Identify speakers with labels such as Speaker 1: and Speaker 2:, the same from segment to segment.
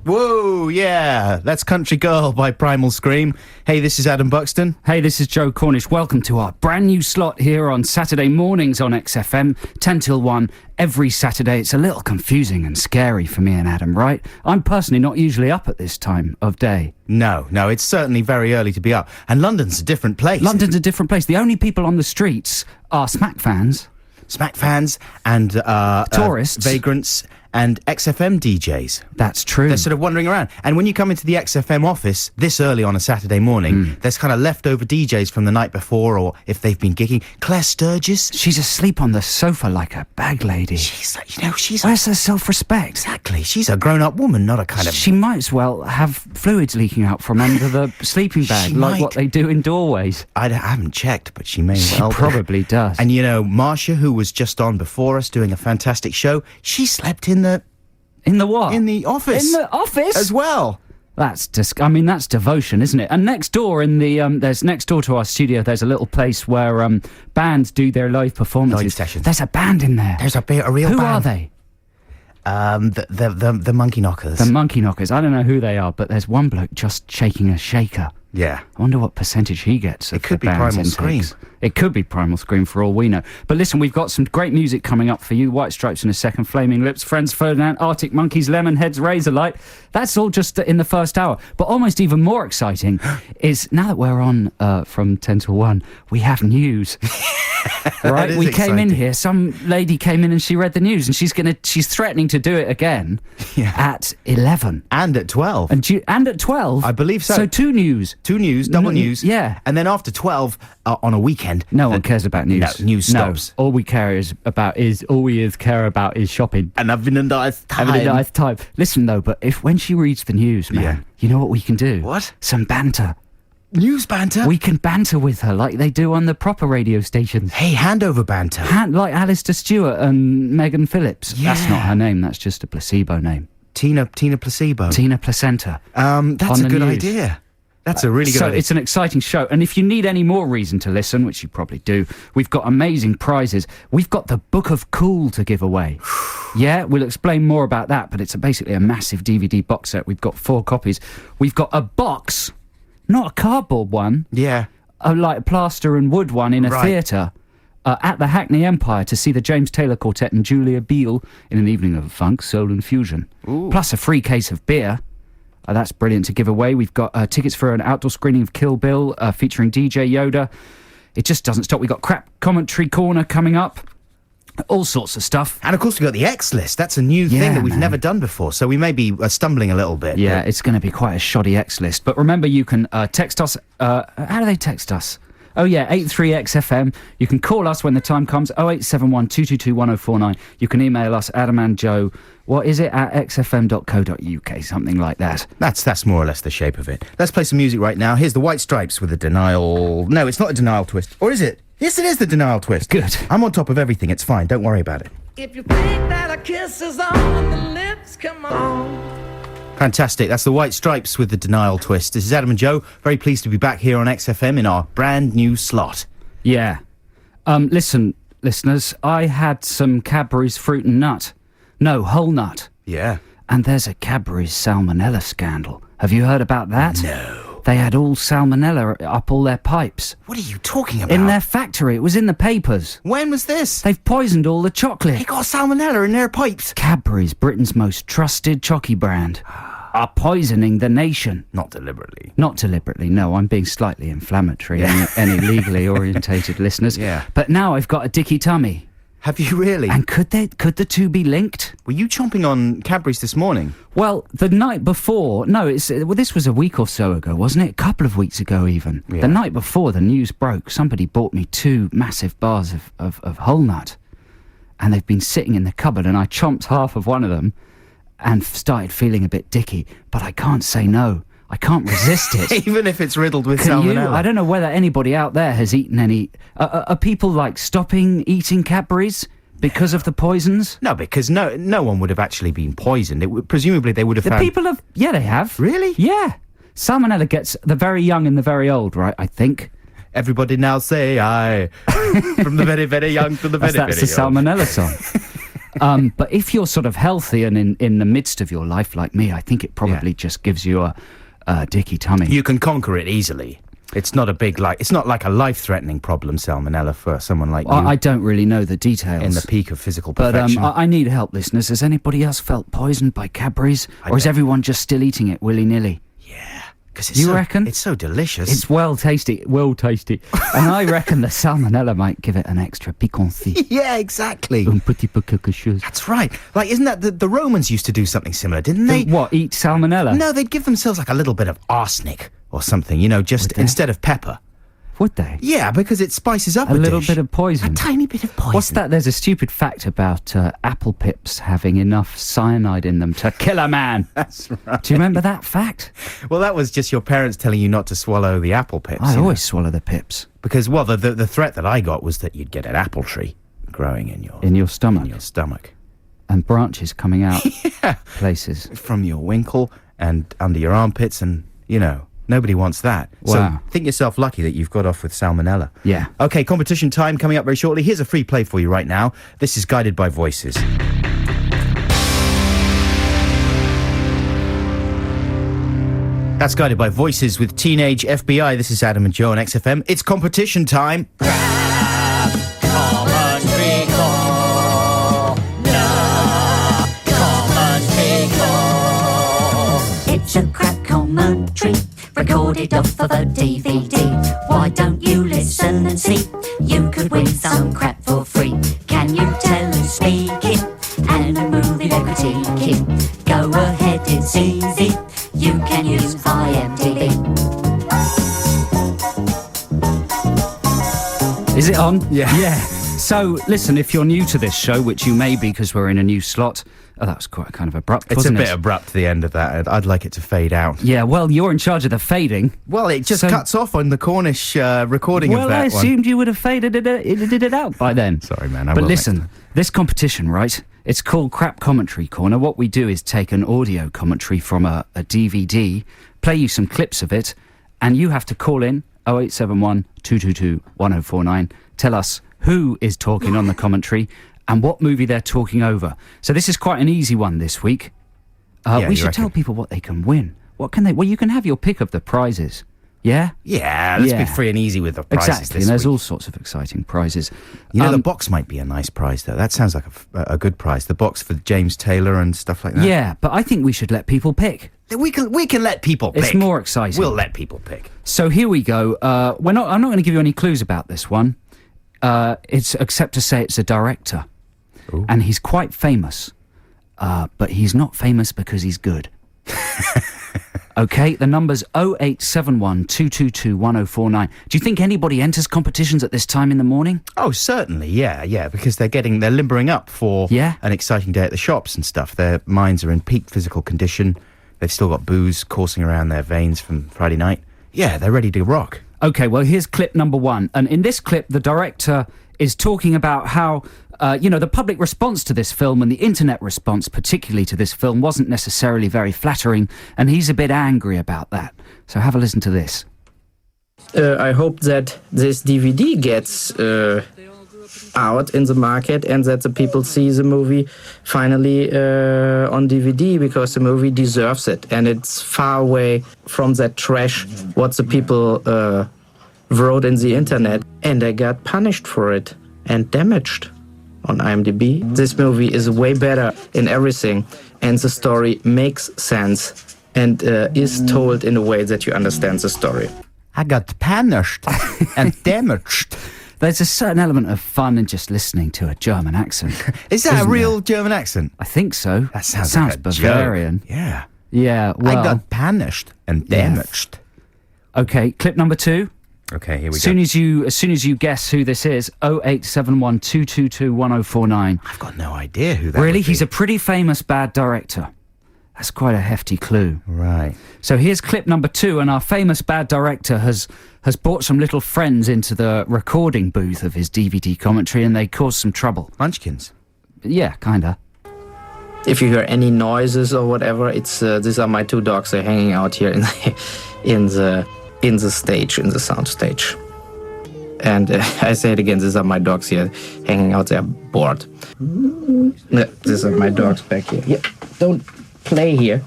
Speaker 1: Whoa, yeah, that's Country Girl by Primal Scream. Hey, this is Adam Buxton.
Speaker 2: Hey, this is Joe Cornish. Welcome to our brand new slot here on Saturday mornings on XFM, 10 till 1, every Saturday. It's a little confusing and scary for me and Adam, right? I'm personally not usually up at this time of day.
Speaker 1: No, it's certainly very early to be up. And London's a different place.
Speaker 2: London's a different place. The only people on the streets are Smack fans.
Speaker 1: Smack fans and
Speaker 2: tourists,
Speaker 1: vagrants and XFM DJs.
Speaker 2: That's true.
Speaker 1: They're sort of wandering around. And when you come into the XFM office this early on a Saturday morning, there's kind of leftover DJs from the night before, or if they've been gigging. Claire Sturgis.
Speaker 2: She's asleep on the sofa like a bag lady.
Speaker 1: She's like,
Speaker 2: Where's her self-respect?
Speaker 1: Exactly. She's a grown-up woman, not a kind of...
Speaker 2: She might as well have fluids leaking out from under the sleeping bag, like what they do in doorways.
Speaker 1: I haven't checked, but she may well.
Speaker 2: She probably does.
Speaker 1: And you know, Marsha, who was just on before us doing a fantastic show, she slept in the...
Speaker 2: In the what?
Speaker 1: In the office.
Speaker 2: In the office?
Speaker 1: As well.
Speaker 2: That's that's devotion, isn't it? And next door in the there's next door to our studio, there's a little place where bands do their live performances.
Speaker 1: Live sessions.
Speaker 2: There's a band in there.
Speaker 1: There's a real
Speaker 2: band.
Speaker 1: Who
Speaker 2: are they?
Speaker 1: The Monkey Knockers.
Speaker 2: The Monkey Knockers. I don't know who they are, but there's one bloke just shaking a shaker.
Speaker 1: Yeah.
Speaker 2: I wonder what percentage he gets.
Speaker 1: It could be Primal Scream.
Speaker 2: It could be Primal Scream for all we know. But listen, we've got some great music coming up for you. White Stripes in a second, Flaming Lips, Friends Ferdinand, Arctic Monkeys, Lemonheads, Razorlight. That's all just in the first hour. But almost even more exciting is, now that we're on from 10 to 1, we have news. Right? We came in here, some lady came in and she read the news, and she's threatening to do it again at 11.
Speaker 1: And at 12.
Speaker 2: And at 12?
Speaker 1: I believe so.
Speaker 2: So two news.
Speaker 1: Two news, double news.
Speaker 2: Yeah.
Speaker 1: And then after 12, on a weekend...
Speaker 2: No one cares about news.
Speaker 1: No, news stops.
Speaker 2: All we care about is shopping.
Speaker 1: And having a nice time.
Speaker 2: Listen, though, but when she reads the news, man, you know what we can do?
Speaker 1: What?
Speaker 2: Some banter.
Speaker 1: News banter?
Speaker 2: We can banter with her like they do on the proper radio stations.
Speaker 1: Hey, handover banter.
Speaker 2: Like Alistair Stewart and Megan Phillips.
Speaker 1: Yeah.
Speaker 2: That's not her name, that's just a placebo name.
Speaker 1: Tina Placebo.
Speaker 2: Tina Placenta.
Speaker 1: That's a good idea. That's a really good idea.
Speaker 2: So it's an exciting show. And if you need any more reason to listen, which you probably do, we've got amazing prizes. We've got the Book of Cool to give away. Yeah, we'll explain more about that, but it's basically a massive DVD box set. We've got 4 copies. We've got a box, not a cardboard one.
Speaker 1: Yeah.
Speaker 2: Like a plaster and wood one in a theatre. At the Hackney Empire to see the James Taylor Quartet and Julia Beale in an evening of funk, soul and fusion.
Speaker 1: Ooh.
Speaker 2: Plus a free case of beer. That's brilliant to give away. We've got tickets for an outdoor screening of Kill Bill featuring DJ Yoda. It just doesn't stop. We've got Crap Commentary Corner coming up. All sorts of stuff.
Speaker 1: And of course we've got the X List. That's a new thing that we've never done before, so we may be stumbling a little bit.
Speaker 2: Yeah, it's going to be quite a shoddy X List. But remember, you can text us. How do they text us? Oh yeah, 83XFM. You can call us when the time comes, 0871 222 1049. You can email us, Adam and Joe, what is it, at xfm.co.uk, something like that.
Speaker 1: That's more or less the shape of it. Let's play some music right now. Here's the White Stripes with a Denial... No, it's not a Denial twist. Or is it? Yes, it is the Denial twist.
Speaker 2: Good.
Speaker 1: I'm on top of everything. It's fine. Don't worry about it.
Speaker 3: If you think that a kiss is on the lips, come on.
Speaker 1: Fantastic. That's the White Stripes with the Denial twist. This is Adam and Joe. Very pleased to be back here on XFM in our brand new slot.
Speaker 2: Yeah. Listen, listeners, I had some Cadbury's fruit and nut. No, whole nut.
Speaker 1: Yeah.
Speaker 2: And there's a Cadbury's salmonella scandal. Have you heard about that?
Speaker 1: No.
Speaker 2: They had all salmonella up all their pipes.
Speaker 1: What are you talking about?
Speaker 2: In their factory. It was in the papers.
Speaker 1: When was this?
Speaker 2: They've poisoned all the chocolate.
Speaker 1: They got salmonella in their pipes.
Speaker 2: Cadbury's, Britain's most trusted chocky brand, are poisoning the nation.
Speaker 1: Not deliberately.
Speaker 2: Not deliberately, no. I'm being slightly inflammatory, any legally orientated listeners.
Speaker 1: Yeah.
Speaker 2: But now I've got a dicky tummy.
Speaker 1: Have you really?
Speaker 2: And could the two be linked?
Speaker 1: Were you chomping on Cadbury's this morning?
Speaker 2: Well, the night before... No, this was a week or so ago, wasn't it? A couple of weeks ago, even.
Speaker 1: Yeah.
Speaker 2: The night before the news broke, somebody bought me 2 massive bars of whole nut. And they've been sitting in the cupboard, and I chomped half of one of them and started feeling a bit dicky. But I can't say no. I can't resist it.
Speaker 1: Even if it's riddled with
Speaker 2: Can
Speaker 1: salmonella.
Speaker 2: you? I don't know whether anybody out there has eaten any... are people, like, stopping eating Cadbury's because of the poisons?
Speaker 1: No, because no one would have actually been poisoned. Presumably they would have found...
Speaker 2: People have... Yeah, they have.
Speaker 1: Really?
Speaker 2: Yeah. Salmonella gets the very young and the very old, right, I think.
Speaker 1: Everybody now say aye. From the very, very young to the very, very
Speaker 2: That's the
Speaker 1: old.
Speaker 2: salmonella song. But if you're sort of healthy and in the midst of your life like me, I think it probably just gives you a dicky tummy.
Speaker 1: You can conquer it easily. It's not a big, it's not like a life-threatening problem, salmonella, for someone like you.
Speaker 2: I don't really know the details.
Speaker 1: In the peak of physical
Speaker 2: But
Speaker 1: perfection.
Speaker 2: I need help, listeners. Has anybody else felt poisoned by Cadbury's? Or is everyone just still eating it willy-nilly?
Speaker 1: Yeah. Because
Speaker 2: You reckon?
Speaker 1: It's so delicious.
Speaker 2: It's well tasty. And I reckon the salmonella might give it an extra piquancy.
Speaker 1: Yeah, exactly.
Speaker 2: Un petit peu quelque chose.
Speaker 1: That's right. Like, isn't that... The Romans used to do something similar, didn't they?
Speaker 2: What, eat salmonella?
Speaker 1: No, they'd give themselves like a little bit of arsenic or something, just instead of pepper.
Speaker 2: Would they?
Speaker 1: Yeah, because it spices up
Speaker 2: A little
Speaker 1: dish.
Speaker 2: bit of poison.
Speaker 1: A tiny bit of poison.
Speaker 2: What's that? There's a stupid fact about apple pips having enough cyanide in them to kill a man.
Speaker 1: That's right.
Speaker 2: Do you remember that fact?
Speaker 1: Well, that was just your parents telling you not to swallow the apple pips.
Speaker 2: I always swallow the pips.
Speaker 1: Because, well, the threat that I got was that you'd get an apple tree growing in your
Speaker 2: stomach.
Speaker 1: In your stomach.
Speaker 2: And branches coming out places.
Speaker 1: From your winkle and under your armpits and, nobody wants that.
Speaker 2: Wow.
Speaker 1: So think yourself lucky that you've got off with salmonella.
Speaker 2: Yeah.
Speaker 1: Okay, competition time coming up very shortly. Here's a free play for you right now. This is Guided by Voices. That's Guided by Voices with Teenage FBI. This is Adam and Joe on XFM. It's competition time.
Speaker 4: It's a crap commentary, recorded off of a DVD. Why don't you listen and see? You could win some crap for free. Can you tell who's speaking? And a movie they're critiquing. Go ahead, it's easy. You can use IMDb.
Speaker 2: Is it on?
Speaker 1: Yeah.
Speaker 2: Yeah. So, listen, if you're new to this show, which you may be because we're in a new slot... Oh, that was quite kind of abrupt,
Speaker 1: It's
Speaker 2: wasn't
Speaker 1: a bit
Speaker 2: it?
Speaker 1: abrupt, the end of that. I'd like it to fade out.
Speaker 2: Yeah, well, you're in charge of the fading.
Speaker 1: Well, it just cuts off on the Cornish recording
Speaker 2: Well,
Speaker 1: of that
Speaker 2: I
Speaker 1: one.
Speaker 2: assumed you would have faded it out by then.
Speaker 1: Sorry, man. I
Speaker 2: But
Speaker 1: will
Speaker 2: listen,
Speaker 1: next time.
Speaker 2: this competition, right? It's called Crap Commentary Corner. What we do is take an audio commentary from a DVD, play you some clips of it, and you have to call in 0871 222 1049. Tell us who is talking on the commentary and what movie they're talking over. So this is quite an easy one this week.
Speaker 1: Yeah,
Speaker 2: we
Speaker 1: you
Speaker 2: should tell
Speaker 1: reckon?
Speaker 2: people what they can win. What can they... Well, you can have your pick of the prizes. Yeah?
Speaker 1: Yeah, let's be free and easy with the prizes
Speaker 2: Exactly,
Speaker 1: this
Speaker 2: and there's
Speaker 1: week.
Speaker 2: all sorts of exciting prizes.
Speaker 1: The box might be a nice prize, though. That sounds like a good prize. The box for James Taylor and stuff like that.
Speaker 2: Yeah, but I think we should let people pick.
Speaker 1: We can let people pick.
Speaker 2: It's more exciting.
Speaker 1: We'll let people pick.
Speaker 2: So here we go. I'm not going to give you any clues about this one. It's except to say it's a director.
Speaker 1: Ooh.
Speaker 2: And he's quite famous. But he's not famous because he's good. Okay, the number's 0871 222 1049. Do you think anybody enters competitions at this time in the morning?
Speaker 1: Oh, certainly, yeah, because they're limbering up for
Speaker 2: Yeah?
Speaker 1: an exciting day at the shops and stuff. Their minds are in peak physical condition. They've still got booze coursing around their veins from Friday night. Yeah, they're ready to rock.
Speaker 2: Okay, well, here's clip number one. And in this clip, the director is talking about how, the public response to this film and the internet response, particularly to this film, wasn't necessarily very flattering, and he's a bit angry about that. So have a listen to this.
Speaker 5: I hope that this DVD gets out in the market and that the people see the movie finally on DVD, because the movie deserves it, and it's far away from that trash what the people wrote in the internet, and I got punished for it and damaged on IMDb. This movie is way better in everything, and the story makes sense and is told in a way that you understand the story.
Speaker 1: I got punished and damaged.
Speaker 2: There's a certain element of fun in just listening to a German accent.
Speaker 1: Is that a
Speaker 2: Isn't
Speaker 1: real
Speaker 2: there?
Speaker 1: German accent?
Speaker 2: I think so.
Speaker 1: That sounds
Speaker 2: It
Speaker 1: like a
Speaker 2: Bavarian.
Speaker 1: joke. Yeah.
Speaker 2: Yeah, well...
Speaker 1: I got punished and
Speaker 2: Yeah.
Speaker 1: damaged.
Speaker 2: Okay, clip number two.
Speaker 1: Okay, here we
Speaker 2: As
Speaker 1: go.
Speaker 2: soon as you guess who this is, 0871 222 1049.
Speaker 1: I've got no idea who that
Speaker 2: Really?
Speaker 1: would be.
Speaker 2: He's a pretty famous bad director. That's quite a hefty clue.
Speaker 1: Right.
Speaker 2: So here's clip number two, and our famous bad director has brought some little friends into the recording booth of his DVD commentary, and they caused some trouble.
Speaker 1: Munchkins.
Speaker 2: Yeah, kinda.
Speaker 5: If you hear any noises or whatever, it's these are my two dogs. They're hanging out here in the stage, in the sound stage. And I say it again, these are my dogs here hanging out there bored. These are my dogs back here. Yeah, don't play here.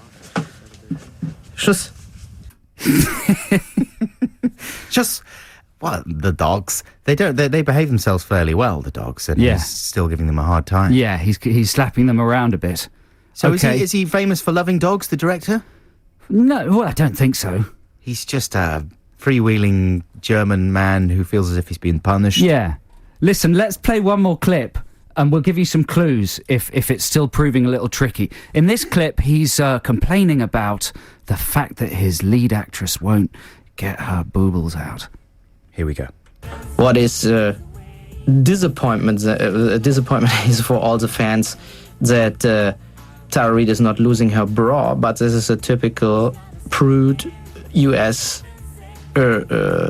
Speaker 5: Schuss.
Speaker 1: Just, well, the dogs, they behave themselves fairly well, the dogs, and
Speaker 2: Yeah.
Speaker 1: he's still giving them a hard time.
Speaker 2: Yeah, he's slapping them around a bit.
Speaker 1: So
Speaker 2: Okay.
Speaker 1: is he famous for loving dogs, the director?
Speaker 2: No, well, I don't think so.
Speaker 1: He's just a freewheeling German man who feels as if he's being punished.
Speaker 2: Yeah. Listen, let's play one more clip and we'll give you some clues if it's still proving a little tricky. In this clip, he's complaining about the fact that his lead actress won't get her boobles out.
Speaker 1: Here we go.
Speaker 5: What is disappointment is for all the fans that Tara Reid is not losing her bra, but this is a typical prude US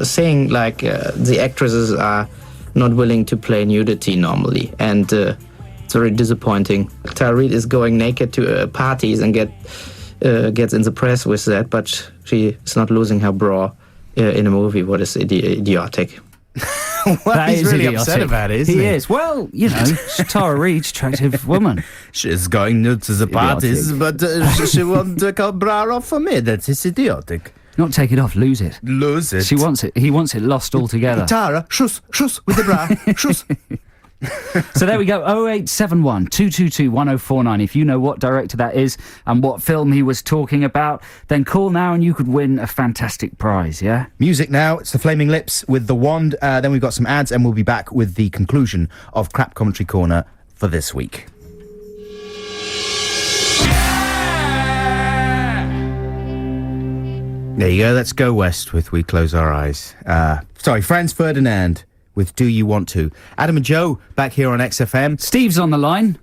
Speaker 5: saying, like the actresses are not willing to play nudity normally, and it's very disappointing. Tara Reid is going naked to parties and gets in the press with that, but she is not losing her bra in a movie. What is idiotic.
Speaker 1: Well,
Speaker 2: That
Speaker 1: he's
Speaker 2: is
Speaker 1: really
Speaker 2: idiotic.
Speaker 1: upset about it, isn't
Speaker 2: He
Speaker 1: he?
Speaker 2: is. Well, you know, she's Tara Reid, attractive woman.
Speaker 1: She's going nude to the parties, but she won't take her bra off for me. That is idiotic.
Speaker 2: Not take it off, lose it.
Speaker 1: Lose it.
Speaker 2: She wants it. He wants it lost altogether.
Speaker 1: Tara, shush with the bra, shush.
Speaker 2: So there we go, 0871 222 1049. If you know what director that is and what film he was talking about, then call now and you could win a fantastic prize, yeah?
Speaker 1: Music now, it's the Flaming Lips with The Wand. Then we've got some ads and we'll be back with the conclusion of Crap Commentary Corner for this week. There you go, let's go west with We Close Our Eyes. Franz Ferdinand with Do You Want To. Adam and Joe back here on XFM.
Speaker 2: Steve's on the line.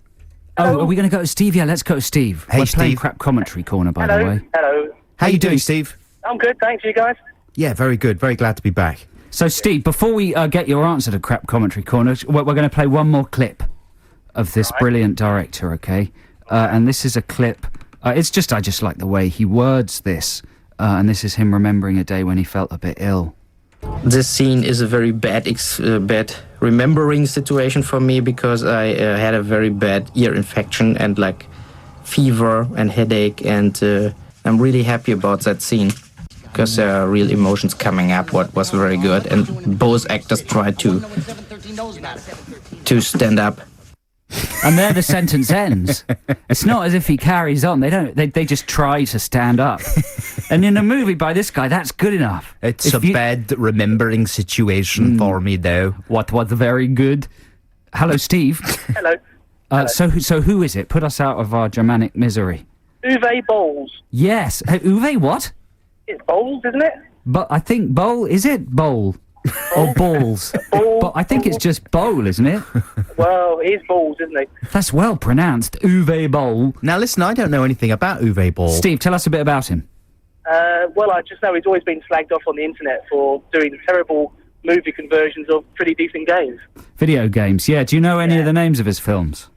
Speaker 6: Hello.
Speaker 2: Oh, are we going to go to Steve? Yeah, let's go to Steve.
Speaker 1: Hey,
Speaker 2: We're playing
Speaker 1: Steve.
Speaker 2: Crap Commentary Corner, by the
Speaker 6: Hello.
Speaker 2: way.
Speaker 6: Hello.
Speaker 1: How you doing, Steve?
Speaker 6: I'm good, thanks. You guys?
Speaker 1: Yeah, very good. Very glad to be back.
Speaker 2: So, Steve, before we get your answer to Crap Commentary Corner, we're going to play one more clip of this brilliant director, okay? And this is a clip. I just like the way he words this. And this is him remembering a day when he felt a bit ill.
Speaker 5: This scene is a very bad remembering situation for me, because I had a very bad ear infection and like fever and headache, and I'm really happy about that scene because there are real emotions coming up. What was very good, and both actors tried to stand up.
Speaker 2: And there the sentence ends. It's not as if he carries on. They just try to stand up. And in a movie by this guy, that's good enough.
Speaker 1: It's bad remembering situation for me, though.
Speaker 2: What was very good. Hello, Steve.
Speaker 6: Hello.
Speaker 2: So who is it? Put us out of our Germanic misery.
Speaker 6: Uwe Bowles.
Speaker 2: Yes. Uwe what?
Speaker 6: It's Bowles, isn't it?
Speaker 2: But I think bowl, is it bowl? Or balls? But I think it's just bowl, isn't it?
Speaker 6: Well, he's Bowles, isn't he?
Speaker 2: That's well pronounced. Uwe Boll.
Speaker 1: Now, listen, I don't know anything about Uwe Ball.
Speaker 2: Steve, tell us a bit about him.
Speaker 6: Well, I just know he's always been slagged off on the internet for doing terrible movie conversions of pretty decent games.
Speaker 2: Video games, yeah. Do you know any of the names of his films?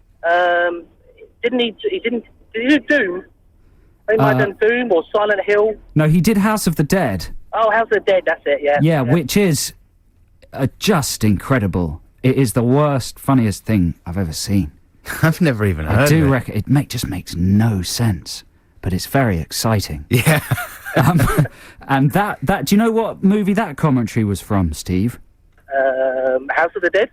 Speaker 6: Did he do Doom? He might have done Doom or Silent Hill.
Speaker 2: No, he did House of the Dead.
Speaker 6: Oh, House of the Dead, that's it, yeah.
Speaker 2: Yeah, which is just incredible. It is the worst, funniest thing I've ever seen.
Speaker 1: I've never even heard
Speaker 2: I do
Speaker 1: of it.
Speaker 2: reckon it just makes no sense, but it's very exciting.
Speaker 1: Yeah.
Speaker 2: And that do you know what movie that commentary was from, Steve?
Speaker 6: House of the Dead?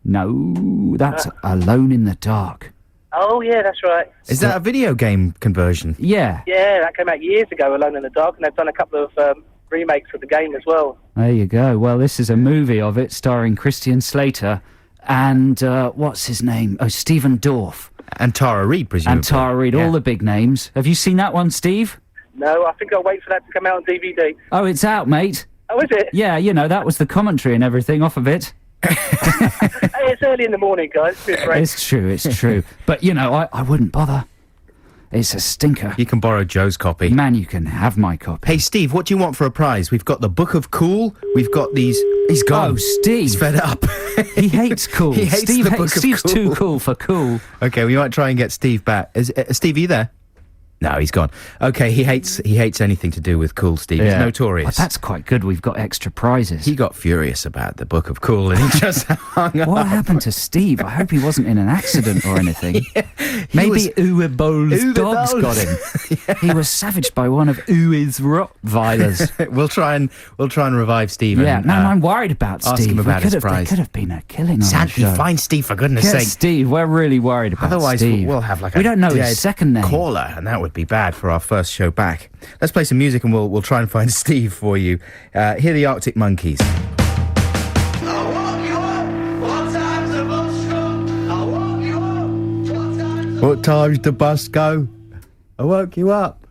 Speaker 2: No, that's Alone in the Dark.
Speaker 6: Oh, yeah, that's right.
Speaker 1: Is that a video game conversion?
Speaker 2: Yeah,
Speaker 6: Yeah, that came out years ago, Alone in the Dark, and they've done a couple of remakes of the game as well.
Speaker 2: there you go. Well, this is a movie of it starring Christian Slater and what's his name? Oh, Stephen Dorff.
Speaker 1: And Tara Reid, presumably.
Speaker 2: And Tara Reid,
Speaker 1: Yeah.
Speaker 2: all the big names. Have you seen that one, Steve?
Speaker 6: No, I think I'll wait for that to come out on DVD.
Speaker 2: Oh, it's out, mate.
Speaker 6: Oh, is it?
Speaker 2: Yeah, you know, that was the commentary and everything off of it.
Speaker 6: Hey, it's early in the morning, guys. It's great.
Speaker 2: It's true. But, you know, I wouldn't bother. It's a stinker.
Speaker 1: You can borrow Joe's copy.
Speaker 2: Man, you can have my copy.
Speaker 1: Hey, Steve, what do you want for a prize? We've got the Book of Cool. We've got these... He's gone.
Speaker 2: Oh, Steve.
Speaker 1: He's fed up.
Speaker 2: He hates cool.
Speaker 1: He hates
Speaker 2: Steve
Speaker 1: the Book of
Speaker 2: Steve's
Speaker 1: Cool.
Speaker 2: too cool for cool.
Speaker 1: Okay, we might try and get Steve back. Steve, are you there? No, he's gone. Okay, he hates anything to do with Cool, Steve. He's notorious.
Speaker 2: Well, that's quite good. We've got extra prizes.
Speaker 1: He got furious about the Book of Cool and he just hung up.
Speaker 2: What happened to Steve? I hope he wasn't in an accident or anything. Maybe Uwe Boll's dogs got him. He was savaged by one of Uwe's Rottweilers.
Speaker 1: We'll try and revive Steve.
Speaker 2: Yeah,
Speaker 1: and,
Speaker 2: man, I'm worried about
Speaker 1: ask
Speaker 2: Steve.
Speaker 1: him about his prize.
Speaker 2: There could have been a killing on the
Speaker 1: Sandy,
Speaker 2: show.
Speaker 1: find Steve, for goodness
Speaker 2: Get
Speaker 1: sake.
Speaker 2: Steve, we're really worried about
Speaker 1: Otherwise,
Speaker 2: Steve.
Speaker 1: we'll have like
Speaker 2: we
Speaker 1: a
Speaker 2: don't know his
Speaker 1: dead
Speaker 2: second name.
Speaker 1: caller, and that would be bad for our first show back. Let's play some music, and we'll try and find Steve for you. Here are the Arctic Monkeys. What time's the bus go? I woke you up.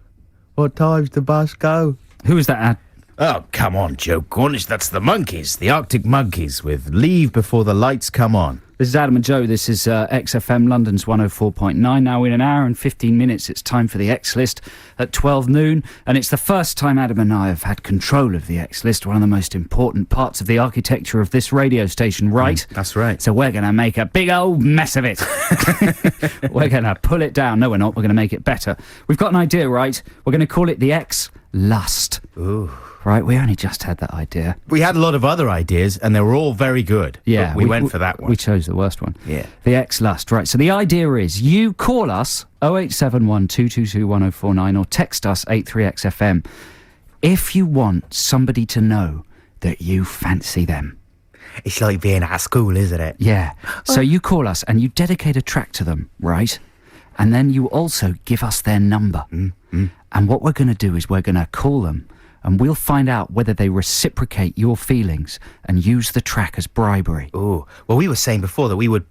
Speaker 1: What time's the bus go?
Speaker 2: Who is that ad?
Speaker 1: Oh, come on, Joe Cornish. That's the Monkeys, the Arctic Monkeys, with Leave Before the Lights Come On.
Speaker 2: This is Adam and Joe. This is XFM London's 104.9. Now in an hour and 15 minutes, it's time for the X List at 12 noon. And it's the first time Adam and I have had control of the X List, one of the most important parts of the architecture of this radio station, right?
Speaker 1: That's right.
Speaker 2: So we're going to make a big old mess of it. We're going to pull it down. No, we're not. We're going to make it better. We've got an idea, right? We're going to call it the X Lust.
Speaker 1: Ooh.
Speaker 2: Right, we only just had that idea.
Speaker 1: We had a lot of other ideas, and they were all very good.
Speaker 2: Yeah,
Speaker 1: but we went for that one.
Speaker 2: We chose the worst one.
Speaker 1: Yeah.
Speaker 2: The X-Lust, right. So the idea is you call us 0871 222 1049 or text us 83XFM if you want somebody to know that you fancy them.
Speaker 1: It's like being at school, isn't it?
Speaker 2: Yeah. So you call us and you dedicate a track to them, right? And then you also give us their number. And what we're going to do is we're going to call them and we'll find out whether they reciprocate your feelings and use the track as bribery.
Speaker 1: Oh, well, we were saying before that we would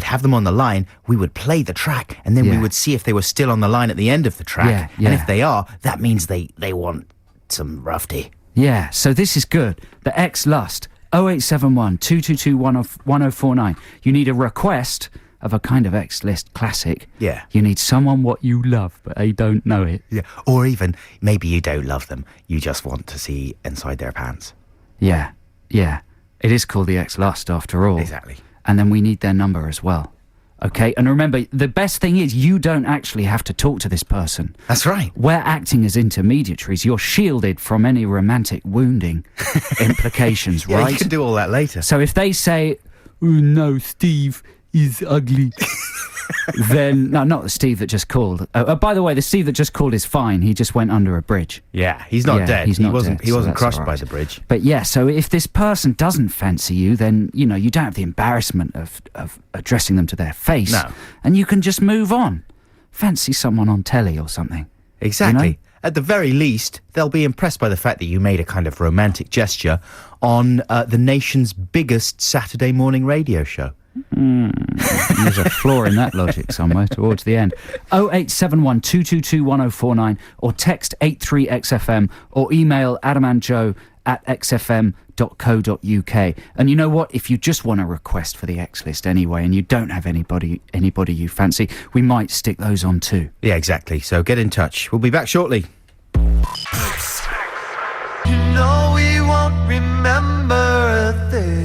Speaker 1: have them on the line, we would play the track, and then we would see if they were still on the line at the end of the track.
Speaker 2: Yeah.
Speaker 1: And if they are, that means they want some rough tea.
Speaker 2: Yeah, so this is good. The X-Lust, 0871 222 1049. You need a request of a kind of X-List classic.
Speaker 1: Yeah.
Speaker 2: You need someone what you love, but they don't know it.
Speaker 1: Yeah. Or even, maybe you don't love them, you just want to see inside their pants.
Speaker 2: Yeah. It is called the X-Lust after all.
Speaker 1: Exactly.
Speaker 2: And then we need their number as well. Okay, and remember, the best thing is you don't actually have to talk to this person.
Speaker 1: That's right.
Speaker 2: We're acting as intermediaries. You're shielded from any romantic wounding implications,
Speaker 1: Yeah,
Speaker 2: right?
Speaker 1: you can do all that later.
Speaker 2: So if they say, oh no, Steve is ugly, then, no, not the Steve that just called. By the way, the Steve that just called is fine. He just went under a bridge.
Speaker 1: Yeah, he's not dead.
Speaker 2: He's not
Speaker 1: dead. He
Speaker 2: so
Speaker 1: wasn't
Speaker 2: that's
Speaker 1: crushed
Speaker 2: all
Speaker 1: by
Speaker 2: right.
Speaker 1: the bridge.
Speaker 2: But yeah, so if this person doesn't fancy you, then, you know, you don't have the embarrassment of addressing them to their face.
Speaker 1: No.
Speaker 2: And you can just move on. Fancy someone on telly or something.
Speaker 1: Exactly.
Speaker 2: You know?
Speaker 1: At the very least, they'll be impressed by the fact that you made a kind of romantic gesture on the nation's biggest Saturday morning radio show.
Speaker 2: There's a flaw in that logic somewhere towards the end. 0871 222 1049 or text 83XFM or email adamandjoe@xfm.co.uk. And you know what? If you just want a request for the X List anyway and you don't have anybody you fancy, we might stick those on too.
Speaker 1: Yeah, exactly. So get in touch. We'll be back shortly.
Speaker 3: You know we won't remember a thing.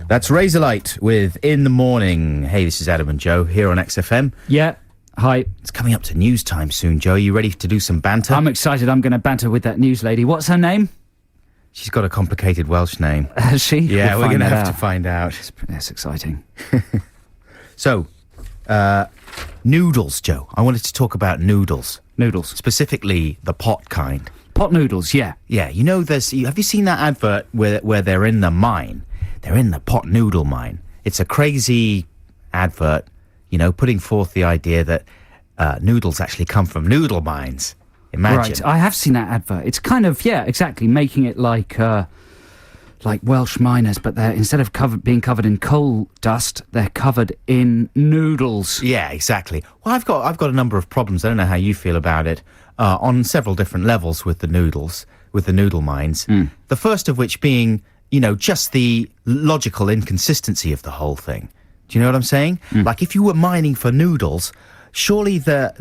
Speaker 1: That's Razorlight with In the Morning. Hey, this is Adam and Joe here on XFM.
Speaker 2: Yeah. Hi.
Speaker 1: It's coming up to news time soon, Joe. Are you ready to do some banter?
Speaker 2: I'm excited. I'm going to banter with that news lady. What's her name?
Speaker 1: She's got a complicated Welsh name.
Speaker 2: Has she?
Speaker 1: Yeah,
Speaker 2: We'll
Speaker 1: we're going to
Speaker 2: find that
Speaker 1: have
Speaker 2: out.
Speaker 1: to find out.
Speaker 2: That's exciting.
Speaker 1: So, noodles, Joe. I wanted to talk about noodles.
Speaker 2: Noodles.
Speaker 1: Specifically, the pot kind.
Speaker 2: Pot noodles, yeah.
Speaker 1: Yeah, you know, have you seen that advert where they're in the mine? They're in the pot noodle mine. It's a crazy advert, you know, putting forth the idea that noodles actually come from noodle mines. Imagine.
Speaker 2: Right, I have seen that advert. It's kind of, yeah, exactly, making it like Welsh miners, but they're, instead of being covered in coal dust, they're covered in noodles.
Speaker 1: Yeah, exactly. Well, I've got a number of problems. I don't know how you feel about it, on several different levels with the noodles, with the noodle mines. The first of which being, you know, just the logical inconsistency of the whole thing. Do you know what I'm saying? Like, if you were mining for noodles, surely the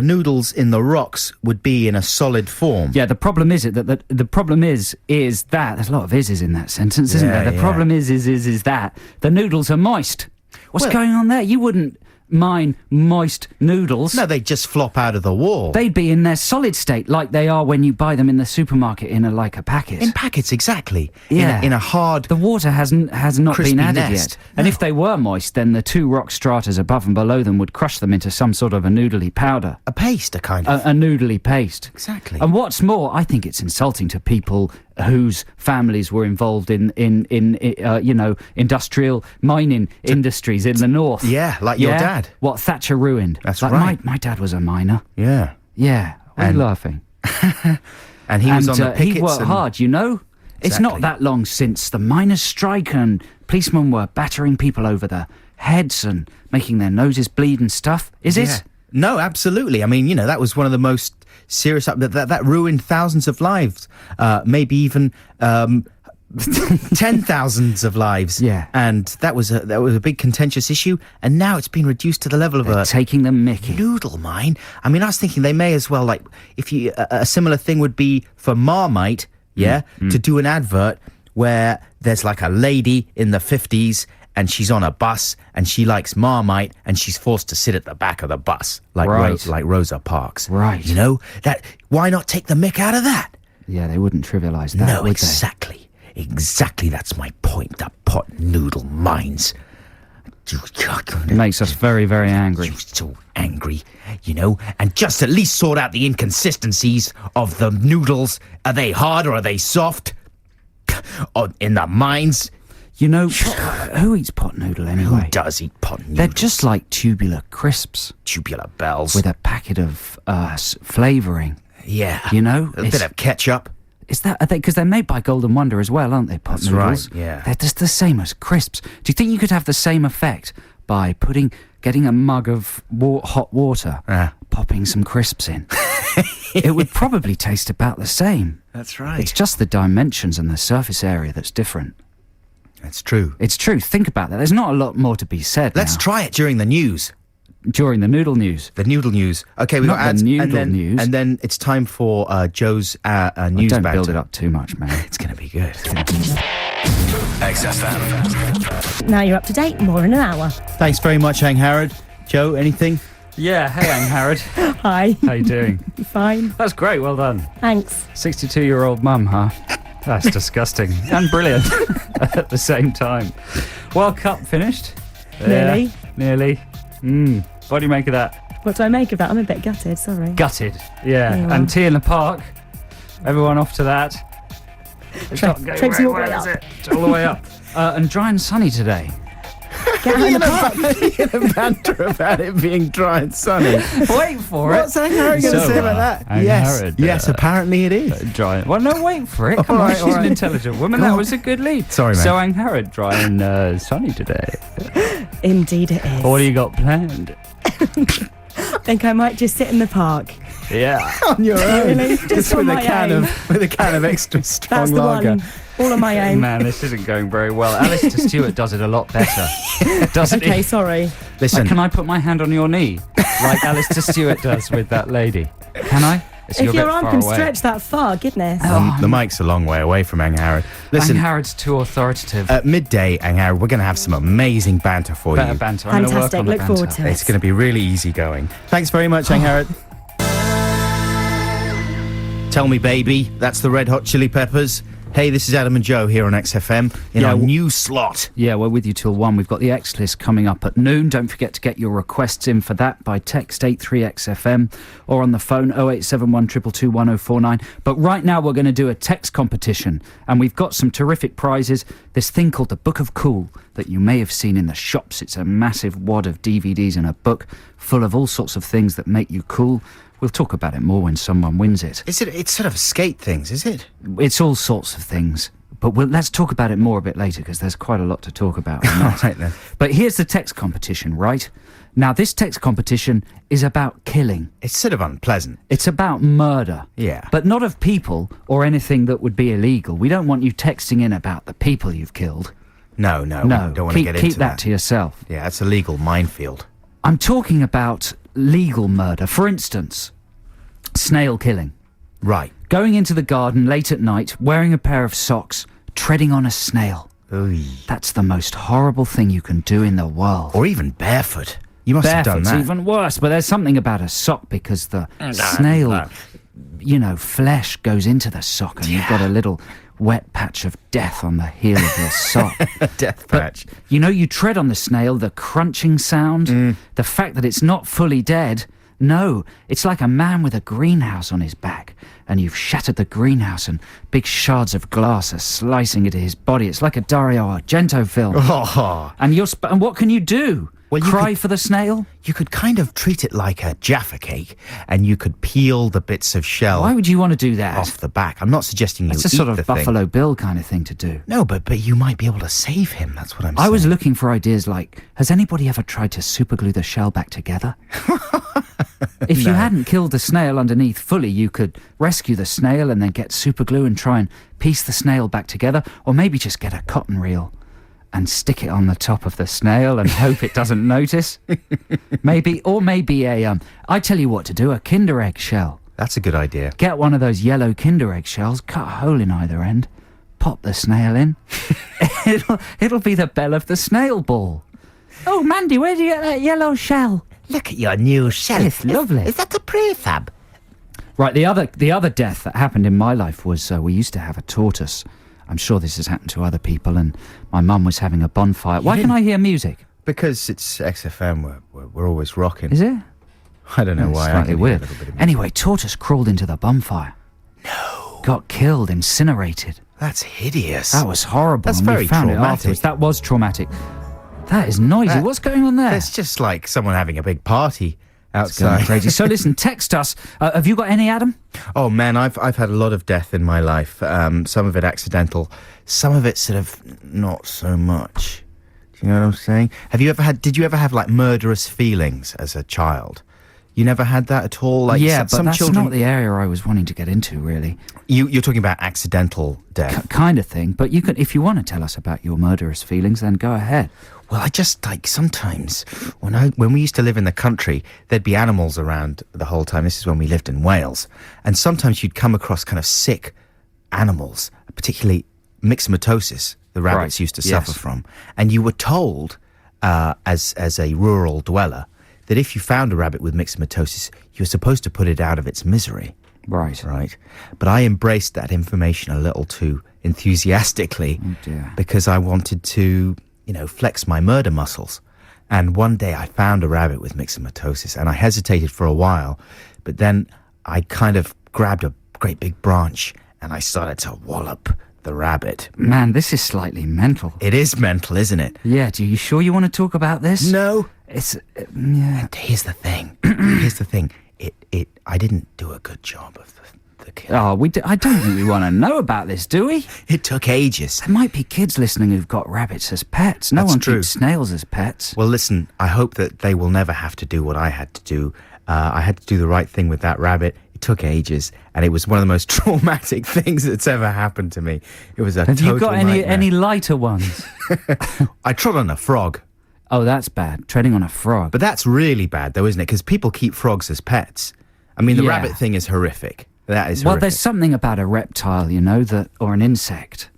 Speaker 1: noodles in the rocks would be in a solid form.
Speaker 2: Yeah, the problem is that the problem is that there's a lot of is's in that sentence, isn't
Speaker 1: Yeah,
Speaker 2: there? The
Speaker 1: yeah.
Speaker 2: problem is that the noodles are moist. What's
Speaker 1: Well-
Speaker 2: going on there? You wouldn't mine moist noodles.
Speaker 1: No, they'd just flop out of the wall.
Speaker 2: They'd be in their solid state, like they are when you buy them in the supermarket in a packet.
Speaker 1: In packets, exactly.
Speaker 2: Yeah.
Speaker 1: In a hard...
Speaker 2: The water has not
Speaker 1: crispy
Speaker 2: been added
Speaker 1: nest.
Speaker 2: yet. And
Speaker 1: No.
Speaker 2: if they were moist, then the two rock stratas above and below them would crush them into some sort of a noodly powder.
Speaker 1: A paste, a kind of...
Speaker 2: A noodly paste.
Speaker 1: Exactly.
Speaker 2: And what's more, I think it's insulting to people whose families were involved in industrial mining industries in the north.
Speaker 1: Yeah, like your dad.
Speaker 2: What Thatcher ruined.
Speaker 1: That's
Speaker 2: like
Speaker 1: right.
Speaker 2: My dad was a miner.
Speaker 1: Yeah.
Speaker 2: Yeah. Why are you laughing?
Speaker 1: And he was on the pickets.
Speaker 2: He worked hard, you know? It's
Speaker 1: Exactly.
Speaker 2: not that long since the miners' strike and policemen were battering people over their heads and making their noses bleed and stuff. Is
Speaker 1: Yeah.
Speaker 2: it?
Speaker 1: No, absolutely. I mean, that was one of the most serious... That ruined thousands of lives. Maybe even 10,000s of lives.
Speaker 2: Yeah.
Speaker 1: And that was a big contentious issue. And now it's been reduced to the level of a
Speaker 2: Taking the mickey.
Speaker 1: noodle mine. I mean, I was thinking they may as well, a similar thing would be for Marmite, to do an advert where there's like a lady in the 50s and she's on a bus and she likes Marmite and she's forced to sit at the back of the bus, like
Speaker 2: Right.
Speaker 1: like Rosa Parks.
Speaker 2: Right.
Speaker 1: Why not take the mick out of that?
Speaker 2: Yeah, they wouldn't trivialise that,
Speaker 1: No,
Speaker 2: would
Speaker 1: exactly. Exactly, that's my point. The pot noodle mines.
Speaker 2: they? It makes us very, very angry.
Speaker 1: You're so angry, and just at least sort out the inconsistencies of the noodles. Are they hard or are they soft? Or in the mines?
Speaker 2: You know, who eats pot noodle anyway?
Speaker 1: Who does eat pot noodles?
Speaker 2: They're just like tubular crisps
Speaker 1: tubular bells.
Speaker 2: with a packet of flavouring.
Speaker 1: Yeah.
Speaker 2: A
Speaker 1: bit of ketchup.
Speaker 2: Is that because they're made by Golden Wonder as well, aren't they? Pot
Speaker 1: That's
Speaker 2: noodles.
Speaker 1: right, yeah.
Speaker 2: They're just the same as crisps. Do you think you could have the same effect by getting a mug of hot water, popping some crisps in? It would probably taste about the same.
Speaker 1: That's right.
Speaker 2: It's just the dimensions and the surface area that's different.
Speaker 1: That's true.
Speaker 2: It's true. Think about that. There's not a lot more to be said.
Speaker 1: Let's
Speaker 2: now.
Speaker 1: try it during the news.
Speaker 2: During the noodle news.
Speaker 1: The noodle news. Okay, we've
Speaker 2: Not
Speaker 1: got
Speaker 2: the
Speaker 1: ads.
Speaker 2: noodle news.
Speaker 1: And then it's time for Joe's news
Speaker 2: Don't
Speaker 1: banter.
Speaker 2: build it up too much, man.
Speaker 1: It's going to be good.
Speaker 7: XFM. Now you're up to date, more in an hour.
Speaker 1: Thanks very much, Hang Harrod. Joe, anything?
Speaker 2: Yeah, hey, I'm Harrod.
Speaker 7: Hi.
Speaker 2: How you doing?
Speaker 7: Fine.
Speaker 2: That's great, well done.
Speaker 7: Thanks.
Speaker 2: 62-year-old mum, huh? That's disgusting and brilliant at the same time. World Cup finished?
Speaker 7: Nearly.
Speaker 2: Yeah, nearly. What do you make of that?
Speaker 7: What do I make of that? I'm a bit gutted, sorry.
Speaker 2: Gutted. Yeah.
Speaker 7: Yeah.
Speaker 2: And tea in the park. Everyone off to that. It's not going
Speaker 7: traipsing
Speaker 2: very
Speaker 7: all the way
Speaker 2: well, is
Speaker 7: up.
Speaker 2: it? It's all the way up. And dry and sunny today.
Speaker 7: Get out in the park.
Speaker 1: A banter about it being dry and sunny.
Speaker 2: Wait for it.
Speaker 1: What's Hang Harrod going to
Speaker 2: So,
Speaker 1: say about that?
Speaker 2: Hang
Speaker 1: Yes,
Speaker 2: Harrod,
Speaker 1: yes, apparently it is.
Speaker 2: Dry. Well, no, wait for it. Come
Speaker 1: All
Speaker 2: on,
Speaker 1: right,
Speaker 2: she's
Speaker 1: all
Speaker 2: an
Speaker 1: right.
Speaker 2: intelligent woman.
Speaker 1: Go
Speaker 2: That
Speaker 1: on.
Speaker 2: was a good lead.
Speaker 1: Sorry, man.
Speaker 2: So, Hang Harrod, dry and sunny today.
Speaker 7: Indeed it is.
Speaker 2: What do you got planned?
Speaker 7: I think I might just sit in the park.
Speaker 2: Yeah.
Speaker 1: On your own.
Speaker 7: Really? Just on
Speaker 1: with a
Speaker 7: my
Speaker 1: can
Speaker 7: own.
Speaker 1: with a can of extra strong
Speaker 7: That's the
Speaker 1: lager.
Speaker 7: one. All on my own.
Speaker 2: Man, this isn't going very well. Alistair Stewart does it a lot better, doesn't
Speaker 7: Okay,
Speaker 2: he?
Speaker 7: sorry.
Speaker 1: Listen,
Speaker 2: Can I put my hand on your knee like Alistair Stewart does with that lady? Can I? It's
Speaker 7: If
Speaker 2: a
Speaker 7: your
Speaker 2: bit
Speaker 7: arm
Speaker 2: far
Speaker 7: can
Speaker 2: away.
Speaker 7: stretch that far, goodness.
Speaker 1: the mic's a long way away from Hang Harrod.
Speaker 2: Hang
Speaker 1: Listen,
Speaker 2: Harrod's too authoritative.
Speaker 1: at midday, Hang Harrod, we're going to have some amazing banter for
Speaker 2: Better
Speaker 1: you.
Speaker 2: banter. I'm gonna work
Speaker 7: Fantastic.
Speaker 2: on the
Speaker 7: Look
Speaker 2: banter.
Speaker 7: forward to it.
Speaker 1: It's going to be really easy going. Thanks very much, Hang Harrod. Tell Me Baby, that's the Red Hot Chili Peppers. Hey, this is Adam and Joe here on XFM in
Speaker 2: Yeah,
Speaker 1: our
Speaker 2: w-
Speaker 1: new slot.
Speaker 2: Yeah, we're with you till 1. We've got the X list coming up at noon. Don't forget to get your requests in for that by text 83XFM or on the phone 0871 222 1049. But right now we're going to do a text competition and we've got some terrific prizes. This thing called the Book of Cool that you may have seen in the shops. It's a massive wad of DVDs and a book full of all sorts of things that make you cool. We'll talk about it more when someone wins it.
Speaker 1: It's sort of skate things, is it?
Speaker 2: It's all sorts of things. But let's talk about it more a bit later because there's quite a lot to talk about. on that.
Speaker 1: Right then.
Speaker 2: But here's the text competition, right? Now, this text competition is about killing.
Speaker 1: It's sort of unpleasant.
Speaker 2: It's about murder.
Speaker 1: Yeah.
Speaker 2: But not of people or anything that would be illegal. We don't want you texting in about the people you've killed.
Speaker 1: No,
Speaker 2: No,
Speaker 1: we don't want to get
Speaker 2: keep
Speaker 1: into
Speaker 2: that to yourself.
Speaker 1: Yeah, it's a legal minefield.
Speaker 2: I'm talking about legal murder. For instance, snail killing.
Speaker 1: Right.
Speaker 2: Going into the garden late at night, wearing a pair of socks, treading on a snail.
Speaker 1: Oy.
Speaker 2: That's the most horrible thing you can do in the world.
Speaker 1: Or even barefoot. You must have done
Speaker 2: Barefoot's
Speaker 1: that.
Speaker 2: even worse, but there's something about a sock because the snail, flesh goes into the sock and you've got a little wet patch of death on the heel of your sock.
Speaker 1: Death patch.
Speaker 2: You tread on the snail, the crunching sound, the fact that it's not fully dead. No, it's like a man with a greenhouse on his back, and you've shattered the greenhouse and big shards of glass are slicing into his body. It's like a Dario Argento film.
Speaker 1: Oh.
Speaker 2: And and what can you do?
Speaker 1: Well, you
Speaker 2: Cry
Speaker 1: could-
Speaker 2: for the snail?
Speaker 1: You could kind of treat it like a Jaffa cake, and you could peel the bits of shell
Speaker 2: Why would you want to do that?
Speaker 1: off the back. I'm not suggesting you
Speaker 2: It's a
Speaker 1: eat
Speaker 2: sort of
Speaker 1: the thing.
Speaker 2: Buffalo Bill kind of thing to do.
Speaker 1: No, but you might be able to save him. That's what I'm saying.
Speaker 2: I was looking for ideas like, has anybody ever tried to superglue the shell back together? If you hadn't killed the snail underneath fully, you could rescue the snail and then get superglue and try and piece the snail back together, or maybe just get a cotton reel and stick it on the top of the snail and hope it doesn't notice. Maybe I tell you what to do, a Kinder Egg shell.
Speaker 1: That's a good idea.
Speaker 2: Get one of those yellow Kinder Egg shells, cut a hole in either end, pop the snail in. It'll be the bell of the snail ball. Oh, Mandy, where do you get that yellow shell?
Speaker 1: Look at your new shell.
Speaker 2: It's lovely.
Speaker 1: Is that a prefab?
Speaker 2: Right, the other death that happened in my life was we used to have a tortoise. I'm sure this has happened to other people, and my mum was having a bonfire. Why can I hear music?
Speaker 1: Because it's XFM. We're always rocking.
Speaker 2: Is it?
Speaker 1: I don't know why. I
Speaker 2: Slightly
Speaker 1: can hear
Speaker 2: weird.
Speaker 1: a little bit of music.
Speaker 2: Anyway, tortoise crawled into the bonfire. No. Got killed, incinerated.
Speaker 1: That's hideous.
Speaker 2: That was horrible.
Speaker 1: That's
Speaker 2: and we
Speaker 1: very
Speaker 2: found it
Speaker 1: traumatic.
Speaker 2: afterwards. That was traumatic. That is noisy. What's going on there?
Speaker 1: It's just like someone having a big party
Speaker 2: It's going
Speaker 1: outside.
Speaker 2: crazy. So listen, text us. Have you got any, Adam?
Speaker 1: Oh man, I've had a lot of death in my life. Some of it accidental, some of it sort of not so much. Do you know what I'm saying? Did you ever have like murderous feelings as a child? You never had that at all? Like
Speaker 2: Yeah, but
Speaker 1: some
Speaker 2: that's
Speaker 1: children.
Speaker 2: not the area I was wanting to get into, really.
Speaker 1: You're talking about accidental death.
Speaker 2: Kind of thing. But you can, if you want to tell us about your murderous feelings, then go ahead.
Speaker 1: Well, I just like sometimes when we used to live in the country, there'd be animals around the whole time. This is when we lived in Wales, and sometimes you'd come across kind of sick animals, particularly myxomatosis. The rabbits
Speaker 2: Right,
Speaker 1: used to
Speaker 2: yes.
Speaker 1: suffer from, and you were told as a rural dweller that if you found a rabbit with myxomatosis, you were supposed to put it out of its misery.
Speaker 2: Right.
Speaker 1: Right. But I embraced that information a little too enthusiastically
Speaker 2: dear.
Speaker 1: because I wanted to, flex my murder muscles. And one day I found a rabbit with myxomatosis and I hesitated for a while, but then I kind of grabbed a great big branch and I started to wallop the rabbit.
Speaker 2: Man, this is slightly mental.
Speaker 1: It is mental, isn't it?
Speaker 2: Yeah, are you sure you want to talk about this?
Speaker 1: No.
Speaker 2: It's... yeah.
Speaker 1: And here's the thing. I didn't do a good job of the kill.
Speaker 2: Oh, I don't think we want to know about this, do we?
Speaker 1: It took ages.
Speaker 2: There might be kids listening who've got rabbits as pets. No
Speaker 1: That's
Speaker 2: one
Speaker 1: true.
Speaker 2: keeps snails as pets.
Speaker 1: Well, listen, I hope that they will never have to do what I had to do. I had to do the right thing with that rabbit. It took ages, and it was one of the most traumatic things that's ever happened to me. It was a
Speaker 2: Have
Speaker 1: total
Speaker 2: you got
Speaker 1: nightmare.
Speaker 2: any lighter ones?
Speaker 1: I trod on a frog,
Speaker 2: Oh, that's bad. Treading on a frog.
Speaker 1: but that's really bad, though, isn't it? Because people keep frogs as pets. I mean, the
Speaker 2: Yeah.
Speaker 1: rabbit thing is horrific. That is
Speaker 2: well,
Speaker 1: horrific.
Speaker 2: there's something about a reptile, or an insect.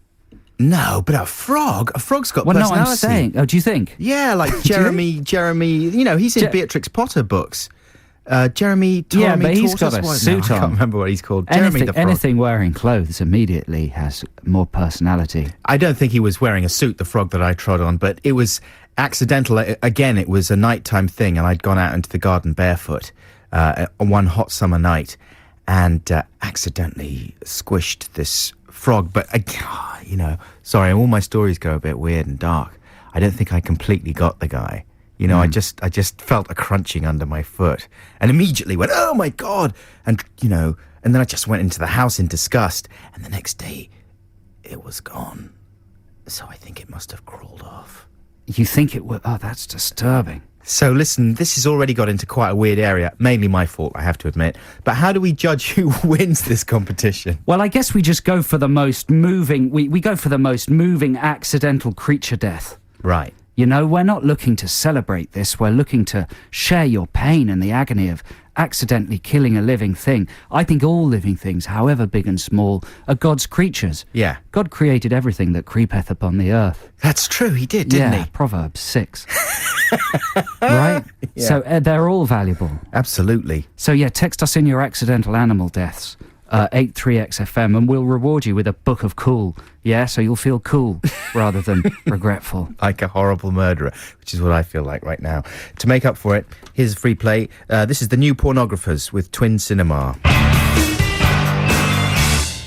Speaker 1: No, but a frog's got
Speaker 2: Well, no,
Speaker 1: personality.
Speaker 2: I'm saying. Oh, do you think?
Speaker 1: Yeah, like Jeremy, he's in Beatrix Potter books. Jeremy, Tommy,
Speaker 2: Yeah, but he's
Speaker 1: Tortoise,
Speaker 2: got a
Speaker 1: what?
Speaker 2: suit
Speaker 1: I
Speaker 2: on.
Speaker 1: can't remember what he's called. Jeremy the frog.
Speaker 2: Anything wearing clothes immediately has more personality.
Speaker 1: I don't think he was wearing a suit, the frog that I trod on, but it was accidental. Again, it was a nighttime thing, and I'd gone out into the garden barefoot on one hot summer night and accidentally squished this frog. But, sorry, all my stories go a bit weird and dark. I don't think I completely got the guy. I just felt a crunching under my foot and immediately went, oh my God. And then I just went into the house in disgust. And the next day it was gone. So I think it must have crawled off.
Speaker 2: You think it would? Oh, that's disturbing.
Speaker 1: So listen, this has already got into quite a weird area. Mainly my fault, I have to admit. But how do we judge who wins this competition?
Speaker 2: Well, I guess we just go for the most moving. We go for the most moving accidental creature death.
Speaker 1: Right.
Speaker 2: You know, we're not looking to celebrate this. We're looking to share your pain and the agony of accidentally killing a living thing. I think all living things, however big and small, are God's creatures.
Speaker 1: Yeah.
Speaker 2: God created everything that creepeth upon the earth.
Speaker 1: That's true, he did, didn't
Speaker 2: Yeah,
Speaker 1: he?
Speaker 2: Proverbs 6. Right?
Speaker 1: Yeah.
Speaker 2: So they're all valuable.
Speaker 1: Absolutely.
Speaker 2: So yeah, text us in your accidental animal deaths. 83XFM, and we'll reward you with a book of cool. Yeah, so you'll feel cool rather than regretful.
Speaker 1: Like a horrible murderer, which is what I feel like right now. To make up for it, here's a free play. This is the New Pornographers with Twin Cinema.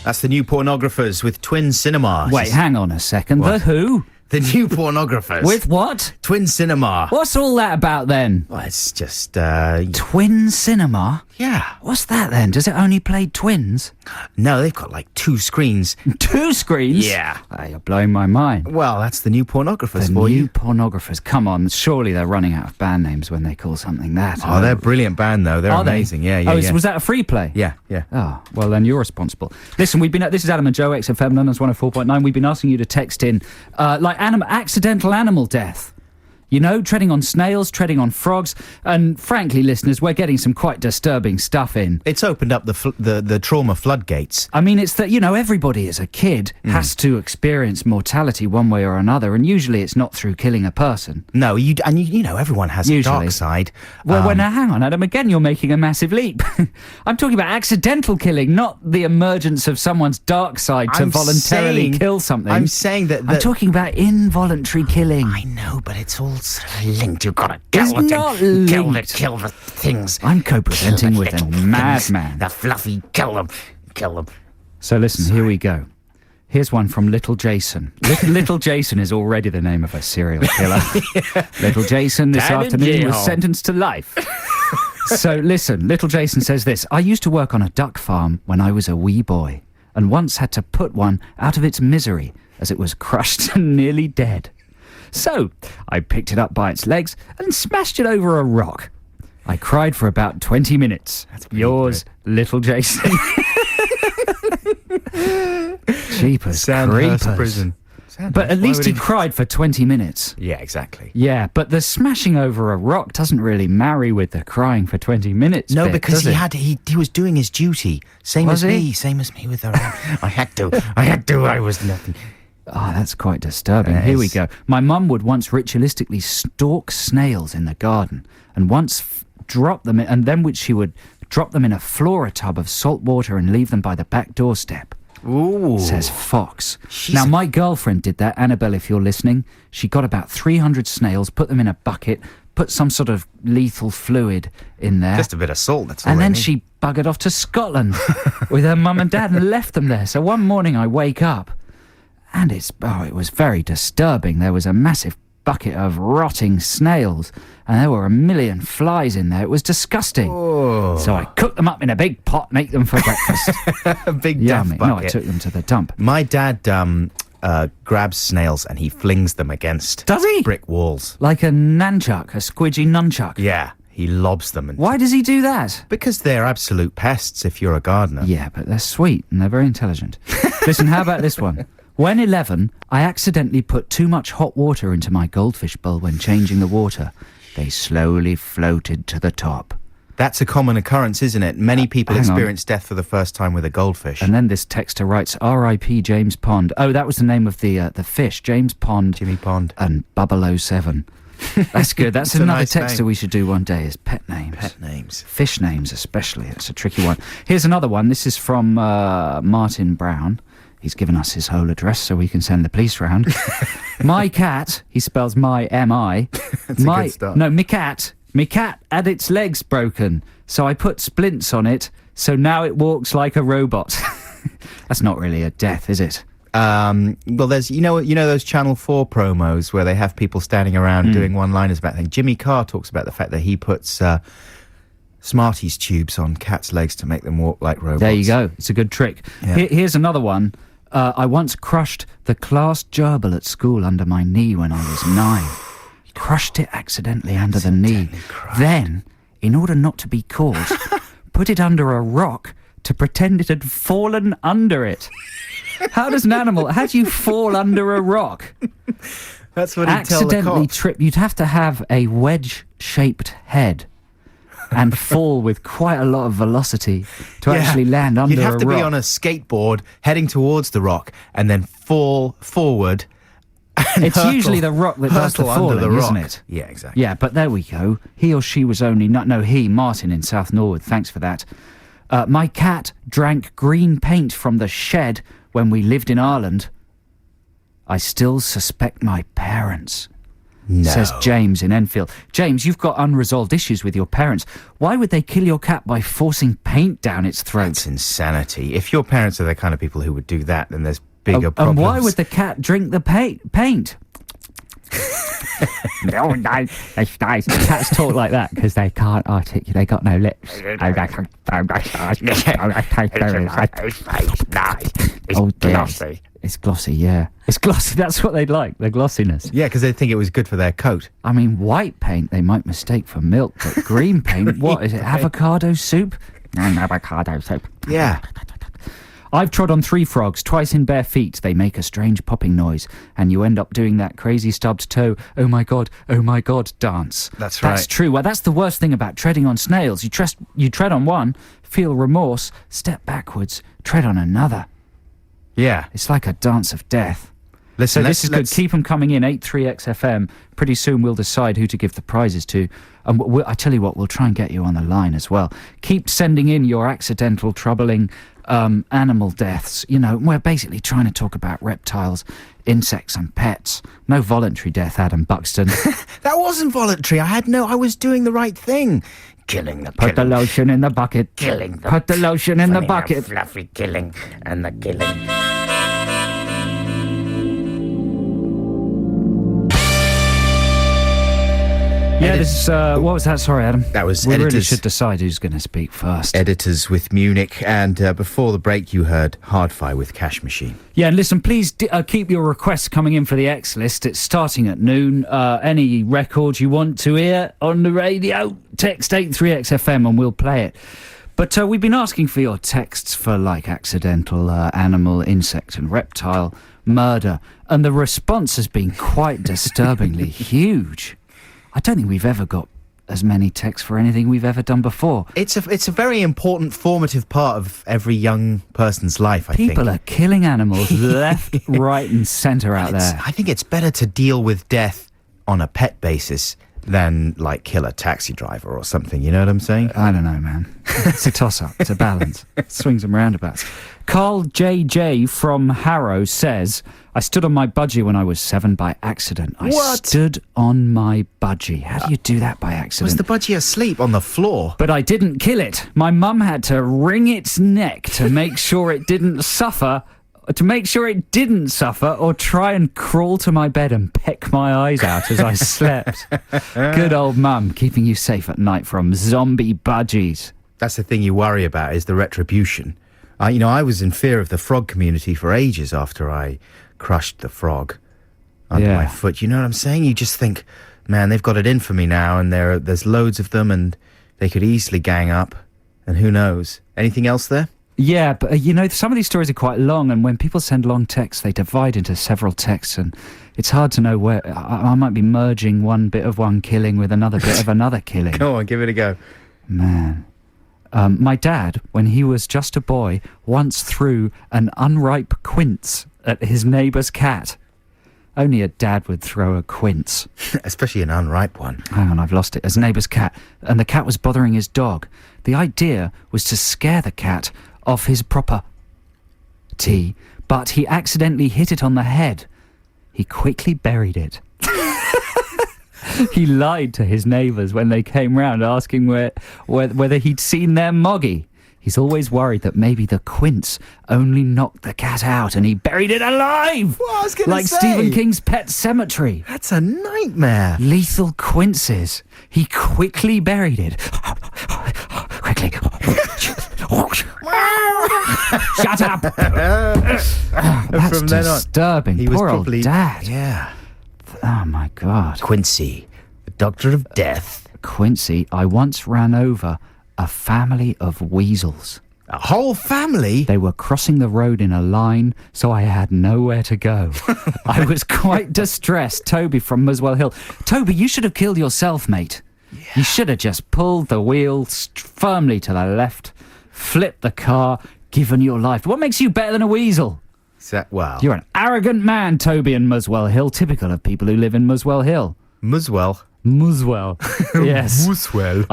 Speaker 1: That's the New Pornographers with Twin Cinema.
Speaker 2: Wait, hang on a second.
Speaker 1: What?
Speaker 2: The who?
Speaker 1: The New Pornographers.
Speaker 2: With what?
Speaker 1: Twin Cinema.
Speaker 2: What's all that about then?
Speaker 1: Well, it's just,
Speaker 2: Twin cinema?
Speaker 1: yeah.
Speaker 2: What's that then? Does it only play twins?
Speaker 1: No, they've got like 2 screens.
Speaker 2: 2 screens?
Speaker 1: Yeah.
Speaker 2: Oh, you're blowing my mind.
Speaker 1: Well, that's the New Pornographers
Speaker 2: The
Speaker 1: for
Speaker 2: New
Speaker 1: you.
Speaker 2: Pornographers. Come on, surely they're running out of band names when they call something that.
Speaker 1: Oh, they're a brilliant band, though. They're
Speaker 2: Are they?
Speaker 1: amazing. Yeah, yeah,
Speaker 2: Oh,
Speaker 1: yeah.
Speaker 2: was that a free play?
Speaker 1: Yeah, yeah.
Speaker 2: Oh, well, then you're responsible. Listen, this is Adam and Joe XFM, London's 104.9. We've been asking you to text in, accidental animal death. You know, treading on snails, treading on frogs, and frankly, listeners, we're getting some quite disturbing stuff in.
Speaker 1: It's opened up the trauma floodgates.
Speaker 2: I mean, it's that, you know, everybody as a kid has to experience mortality one way or another, and usually it's not through killing a person.
Speaker 1: No, you know, everyone has a
Speaker 2: Usually.
Speaker 1: dark side.
Speaker 2: Well, now hang on, Adam, again you're making a massive leap. I'm talking about accidental killing, not the emergence of someone's dark side to
Speaker 1: I'm
Speaker 2: voluntarily
Speaker 1: saying-
Speaker 2: kill something.
Speaker 1: I'm saying that...
Speaker 2: I'm talking about involuntary killing.
Speaker 1: I know, but it's all sort of linked. You've got to kill
Speaker 2: It's
Speaker 1: the
Speaker 2: not
Speaker 1: thing.
Speaker 2: linked.
Speaker 1: Kill the things.
Speaker 2: I'm co-presenting with a
Speaker 1: Kill the little
Speaker 2: madman.
Speaker 1: things. The fluffy, kill them.
Speaker 2: So listen, here we go. Here's one from Little Jason. Little Jason is already the name of a serial killer. Little Jason this
Speaker 1: Down in
Speaker 2: afternoon was
Speaker 1: jail.
Speaker 2: sentenced to life. So listen, Little Jason says this. I used to work on a duck farm when I was a wee boy, and once had to put one out of its misery as it was crushed and nearly dead. So I picked it up by its legs and smashed it over a rock. I cried for about 20 minutes. Yours, Little Jason. Jeepers
Speaker 1: Sandhurst
Speaker 2: creepers.
Speaker 1: prison.
Speaker 2: But at least he cried for 20 minutes.
Speaker 1: Yeah, exactly.
Speaker 2: Yeah, but the smashing over a rock doesn't really marry with the crying for 20 minutes.
Speaker 1: No,
Speaker 2: bit,
Speaker 1: because
Speaker 2: does
Speaker 1: he
Speaker 2: it?
Speaker 1: was doing his duty. Same
Speaker 2: Was
Speaker 1: as
Speaker 2: he?
Speaker 1: me. Same as me with the... I had to. I was nothing.
Speaker 2: Oh, that's quite disturbing.
Speaker 1: It
Speaker 2: Here we
Speaker 1: is.
Speaker 2: go. My mum would once ritualistically stalk snails in the garden and once drop them in, and then she would drop them in a flora tub of salt water and leave them by the back doorstep.
Speaker 1: Ooh.
Speaker 2: Says Foxx.
Speaker 1: She's
Speaker 2: Now,
Speaker 1: a-
Speaker 2: my girlfriend did that. Annabelle, if you're listening, she got about 300 snails, put them in a bucket, put some sort of lethal fluid in there.
Speaker 1: Just a bit of salt, that's all
Speaker 2: And
Speaker 1: they
Speaker 2: then
Speaker 1: need.
Speaker 2: she buggered off to Scotland with her mum and dad and left them there. So one morning I wake up and it was very disturbing. There was a massive bucket of rotting snails and there were a million flies in there. It was disgusting.
Speaker 1: Oh.
Speaker 2: So I cooked them up in a big pot, make them for breakfast.
Speaker 1: A big
Speaker 2: Yummy.
Speaker 1: death
Speaker 2: No, I
Speaker 1: bucket.
Speaker 2: took them to the dump.
Speaker 1: My dad grabs snails and he flings them against
Speaker 2: Does he?
Speaker 1: brick walls.
Speaker 2: Like a nunchuck, a squidgy nunchuck.
Speaker 1: Yeah, he lobs them. And
Speaker 2: Why does he do that?
Speaker 1: Because they're absolute pests if you're a gardener.
Speaker 2: Yeah, but they're sweet and they're very intelligent. Listen, how about this one? When 11, I accidentally put too much hot water into my goldfish bowl when changing the water. They slowly floated to the top.
Speaker 1: That's a common occurrence, isn't it? Many people
Speaker 2: hang on.
Speaker 1: experience death for the first time with a goldfish.
Speaker 2: And then this texter writes, R.I.P. James Pond. Oh, that was the name of the fish, James Pond.
Speaker 1: Jimmy Pond.
Speaker 2: And 007. That's good. That's
Speaker 1: It's a
Speaker 2: another
Speaker 1: nice
Speaker 2: texter
Speaker 1: name.
Speaker 2: we should do one day, is pet names.
Speaker 1: Pet names.
Speaker 2: Fish names especially. It's a tricky one. Here's another one. This is from Martin Brown. He's given us his whole address so we can send the police round. My cat, he spells my M-I.
Speaker 1: That's a good start.
Speaker 2: No, me cat had its legs broken. So I put splints on it. So now it walks like a robot. That's not really a death, is it?
Speaker 1: Well, there's you know those Channel 4 promos where they have people standing around doing one-liners about things. Jimmy Carr talks about the fact that he puts Smarties tubes on cats' legs to make them walk like robots.
Speaker 2: There you go. It's a good trick.
Speaker 1: Yeah.
Speaker 2: Here's another one. I once crushed the class gerbil at school under my knee when I was 9. Crushed it accidentally under the knee. Then, in order not to be caught, put it under a rock to pretend it had fallen under it. How do you fall under a rock?
Speaker 1: That's what he'd tell the
Speaker 2: accidentally
Speaker 1: cops.
Speaker 2: trip. You'd have to have a wedge-shaped head and fall with quite a lot of velocity to actually land under a rock.
Speaker 1: You'd have to be on a skateboard heading towards the rock and then fall forward. And
Speaker 2: It's usually the rock that does the
Speaker 1: hurtle under
Speaker 2: falling,
Speaker 1: the
Speaker 2: isn't
Speaker 1: rock.
Speaker 2: it?
Speaker 1: Yeah, exactly.
Speaker 2: Yeah, but there we go. He or she was only... Martin in South Norwood. Thanks for that. My cat drank green paint from the shed when we lived in Ireland. I still suspect my parents.
Speaker 1: No.
Speaker 2: Says James in Enfield. James, you've got unresolved issues with your parents. Why would they kill your cat by forcing paint down its throat?
Speaker 1: That's insanity. If your parents are the kind of people who would do that, then there's bigger problems.
Speaker 2: And why would the cat drink the paint? No, it's nice. Cats talk like that because they can't articulate. They got no lips. Oh dear. It's glossy, yeah. It's glossy. That's what they'd like, the glossiness.
Speaker 1: Yeah, because they think it was good for their coat.
Speaker 2: I mean, white paint they might mistake for milk, but green paint, what is it? Avocado soup? Avocado soup.
Speaker 1: Yeah.
Speaker 2: I've trod on 3 frogs, twice in bare feet. They make a strange popping noise, and you end up doing that crazy stubbed toe, oh my god, dance.
Speaker 1: That's right.
Speaker 2: That's true. Well, that's the worst thing about treading on snails. You tread on one, feel remorse, step backwards, tread on another.
Speaker 1: Yeah.
Speaker 2: It's like a dance of death.
Speaker 1: Listen,
Speaker 2: So this is good. Keep them coming in, 83XFM. Pretty soon we'll decide who to give the prizes to. And I tell you what, we'll try and get you on the line as well. Keep sending in your accidental, troubling animal deaths. You know, we're basically trying to talk about reptiles, insects and pets. No voluntary death, Adam Buxton.
Speaker 1: That wasn't voluntary. I was doing the right thing. Killing the
Speaker 2: Put the lotion in the bucket.
Speaker 1: Killing the
Speaker 2: Put the lotion in the bucket.
Speaker 1: Fluffy killing and the killing.
Speaker 2: Yeah, this what was that? Sorry, Adam.
Speaker 1: That was
Speaker 2: We really
Speaker 1: Editors.
Speaker 2: should decide who's going to speak first.
Speaker 1: Editors with Munich, and before the break you heard Hardfire with Cash Machine.
Speaker 2: Yeah, and listen, please keep your requests coming in for the X list. It's starting at noon. Any record you want to hear on the radio, text 83XFM and we'll play it. But we've been asking for your texts for like accidental animal, insect and reptile murder, and the response has been quite disturbingly huge. I don't think we've ever got as many texts for anything we've ever done before.
Speaker 1: It's a very important formative part of every young person's life, I think.
Speaker 2: People are killing animals left, right and centre out there.
Speaker 1: I think it's better to deal with death on a pet basis than, like, kill a taxi driver or something, you know what I'm saying?
Speaker 2: I don't know, man. It's a toss-up. It's a balance. Swings and roundabouts. Carl JJ from Harrow says, I stood on my budgie when I was 7 by accident. I
Speaker 1: What?
Speaker 2: stood on my budgie. How do you do that by accident?
Speaker 1: Was the budgie asleep on the floor?
Speaker 2: But I didn't kill it. My mum had to wring its neck to make sure it didn't suffer. Or try and crawl to my bed and peck my eyes out as I slept. Good old mum, keeping you safe at night from zombie budgies.
Speaker 1: That's the thing you worry about, is the retribution. I was in fear of the frog community for ages after I crushed the frog under my foot. You know what I'm saying? You just think, man, they've got it in for me now, and there's loads of them, and they could easily gang up, and who knows? Anything else there?
Speaker 2: Yeah, but some of these stories are quite long, and when people send long texts, they divide into several texts, and it's hard to know where... I might be merging one bit of one killing with another bit of another killing.
Speaker 1: Go on, give it a go.
Speaker 2: Man. My dad, when he was just a boy, once threw an unripe quince at his neighbour's cat. Only a dad would throw a quince.
Speaker 1: Especially an unripe one.
Speaker 2: Hang on, I've lost it. His neighbour's cat. And the cat was bothering his dog. The idea was to scare the cat off his proper tea, but he accidentally hit it on the head. He quickly buried it. He lied to his neighbours when they came round asking whether he'd seen their moggy. He's always worried that maybe the quince only knocked the cat out and he buried it alive!
Speaker 1: Well, I was gonna
Speaker 2: like
Speaker 1: say.
Speaker 2: Stephen King's Pet Cemetery.
Speaker 1: That's a nightmare.
Speaker 2: Lethal quinces. He quickly buried it. Quickly. Shut up! That's
Speaker 1: From then on,
Speaker 2: disturbing.
Speaker 1: he was
Speaker 2: Poor
Speaker 1: probably
Speaker 2: old dad.
Speaker 1: Yeah.
Speaker 2: Oh my God.
Speaker 1: Quincy, the doctor of death.
Speaker 2: Quincy, I once ran over a family of weasels.
Speaker 1: A whole family?
Speaker 2: They were crossing the road in a line, so I had nowhere to go. I was quite distressed. Toby from Muswell Hill. Toby, you should have killed yourself, mate. Yeah. You should have just pulled the wheel firmly to the left, flipped the car, given your life. What makes you better than a weasel?
Speaker 1: Wow.
Speaker 2: You're an arrogant man, Toby in Muswell Hill, typical of people who live in Muswell Hill.
Speaker 1: Muswell?
Speaker 2: Muswell. Yes.
Speaker 1: Muswell.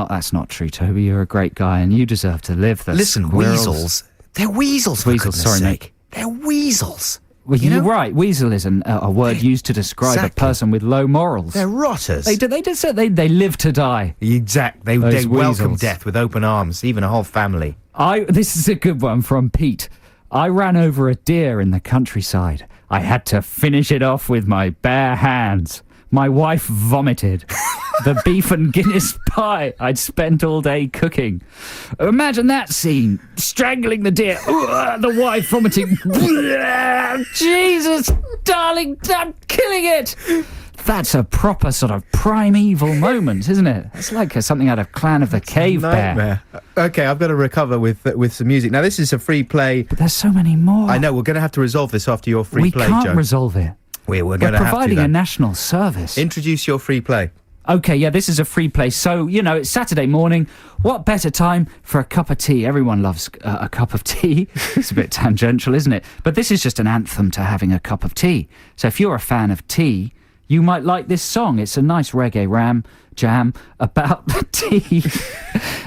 Speaker 2: That's not true, Toby. You're a great guy and you deserve to live.
Speaker 1: Listen,
Speaker 2: squirrels.
Speaker 1: weasels. They're weasels, for
Speaker 2: Weasels,
Speaker 1: goodness
Speaker 2: sorry,
Speaker 1: sake.
Speaker 2: mate.
Speaker 1: They're weasels.
Speaker 2: Well,
Speaker 1: You
Speaker 2: you're
Speaker 1: know?
Speaker 2: right. Weasel is a word used to describe
Speaker 1: Exactly.
Speaker 2: a person with low morals.
Speaker 1: They're rotters.
Speaker 2: They live to die.
Speaker 1: They
Speaker 2: Those
Speaker 1: welcome
Speaker 2: weasels.
Speaker 1: death with open arms, even a whole family.
Speaker 2: This is a good one from Pete. I ran over a deer in the countryside. I had to finish it off with my bare hands. My wife vomited. The beef and Guinness pie I'd spent all day cooking. Imagine that scene. Strangling the deer. The wife vomiting. Jesus, darling, I'm killing it. That's a proper sort of primeval moment, isn't it? It's like something out of Clan of the Cave Bear.
Speaker 1: Nightmare. Okay, I've got to recover with some music. Now, this is a free play.
Speaker 2: But there's so many more.
Speaker 1: I know, we're going to have to resolve this after your free
Speaker 2: We
Speaker 1: play,
Speaker 2: can't
Speaker 1: Joe.
Speaker 2: resolve it.
Speaker 1: We're
Speaker 2: We're
Speaker 1: going to have to.
Speaker 2: providing a
Speaker 1: then.
Speaker 2: national service.
Speaker 1: Introduce your free play.
Speaker 2: Okay, yeah, this is a free play. So, it's Saturday morning. What better time for a cup of tea? Everyone loves a cup of tea. It's a bit tangential, isn't it? But this is just an anthem to having a cup of tea. So if you're a fan of tea, you might like this song. It's a nice reggae jam about the tea.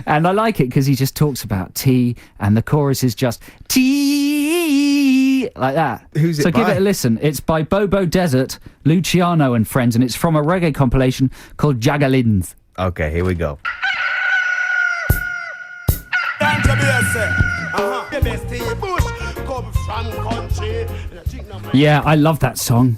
Speaker 2: And I like it because he just talks about tea and the chorus is just tea, like that.
Speaker 1: Who's it
Speaker 2: So give
Speaker 1: by?
Speaker 2: it a listen. It's by Bobo Desert, Luciano and Friends, and it's from a reggae compilation called Jagalins.
Speaker 1: Okay, here we go.
Speaker 2: Yeah, I love that song.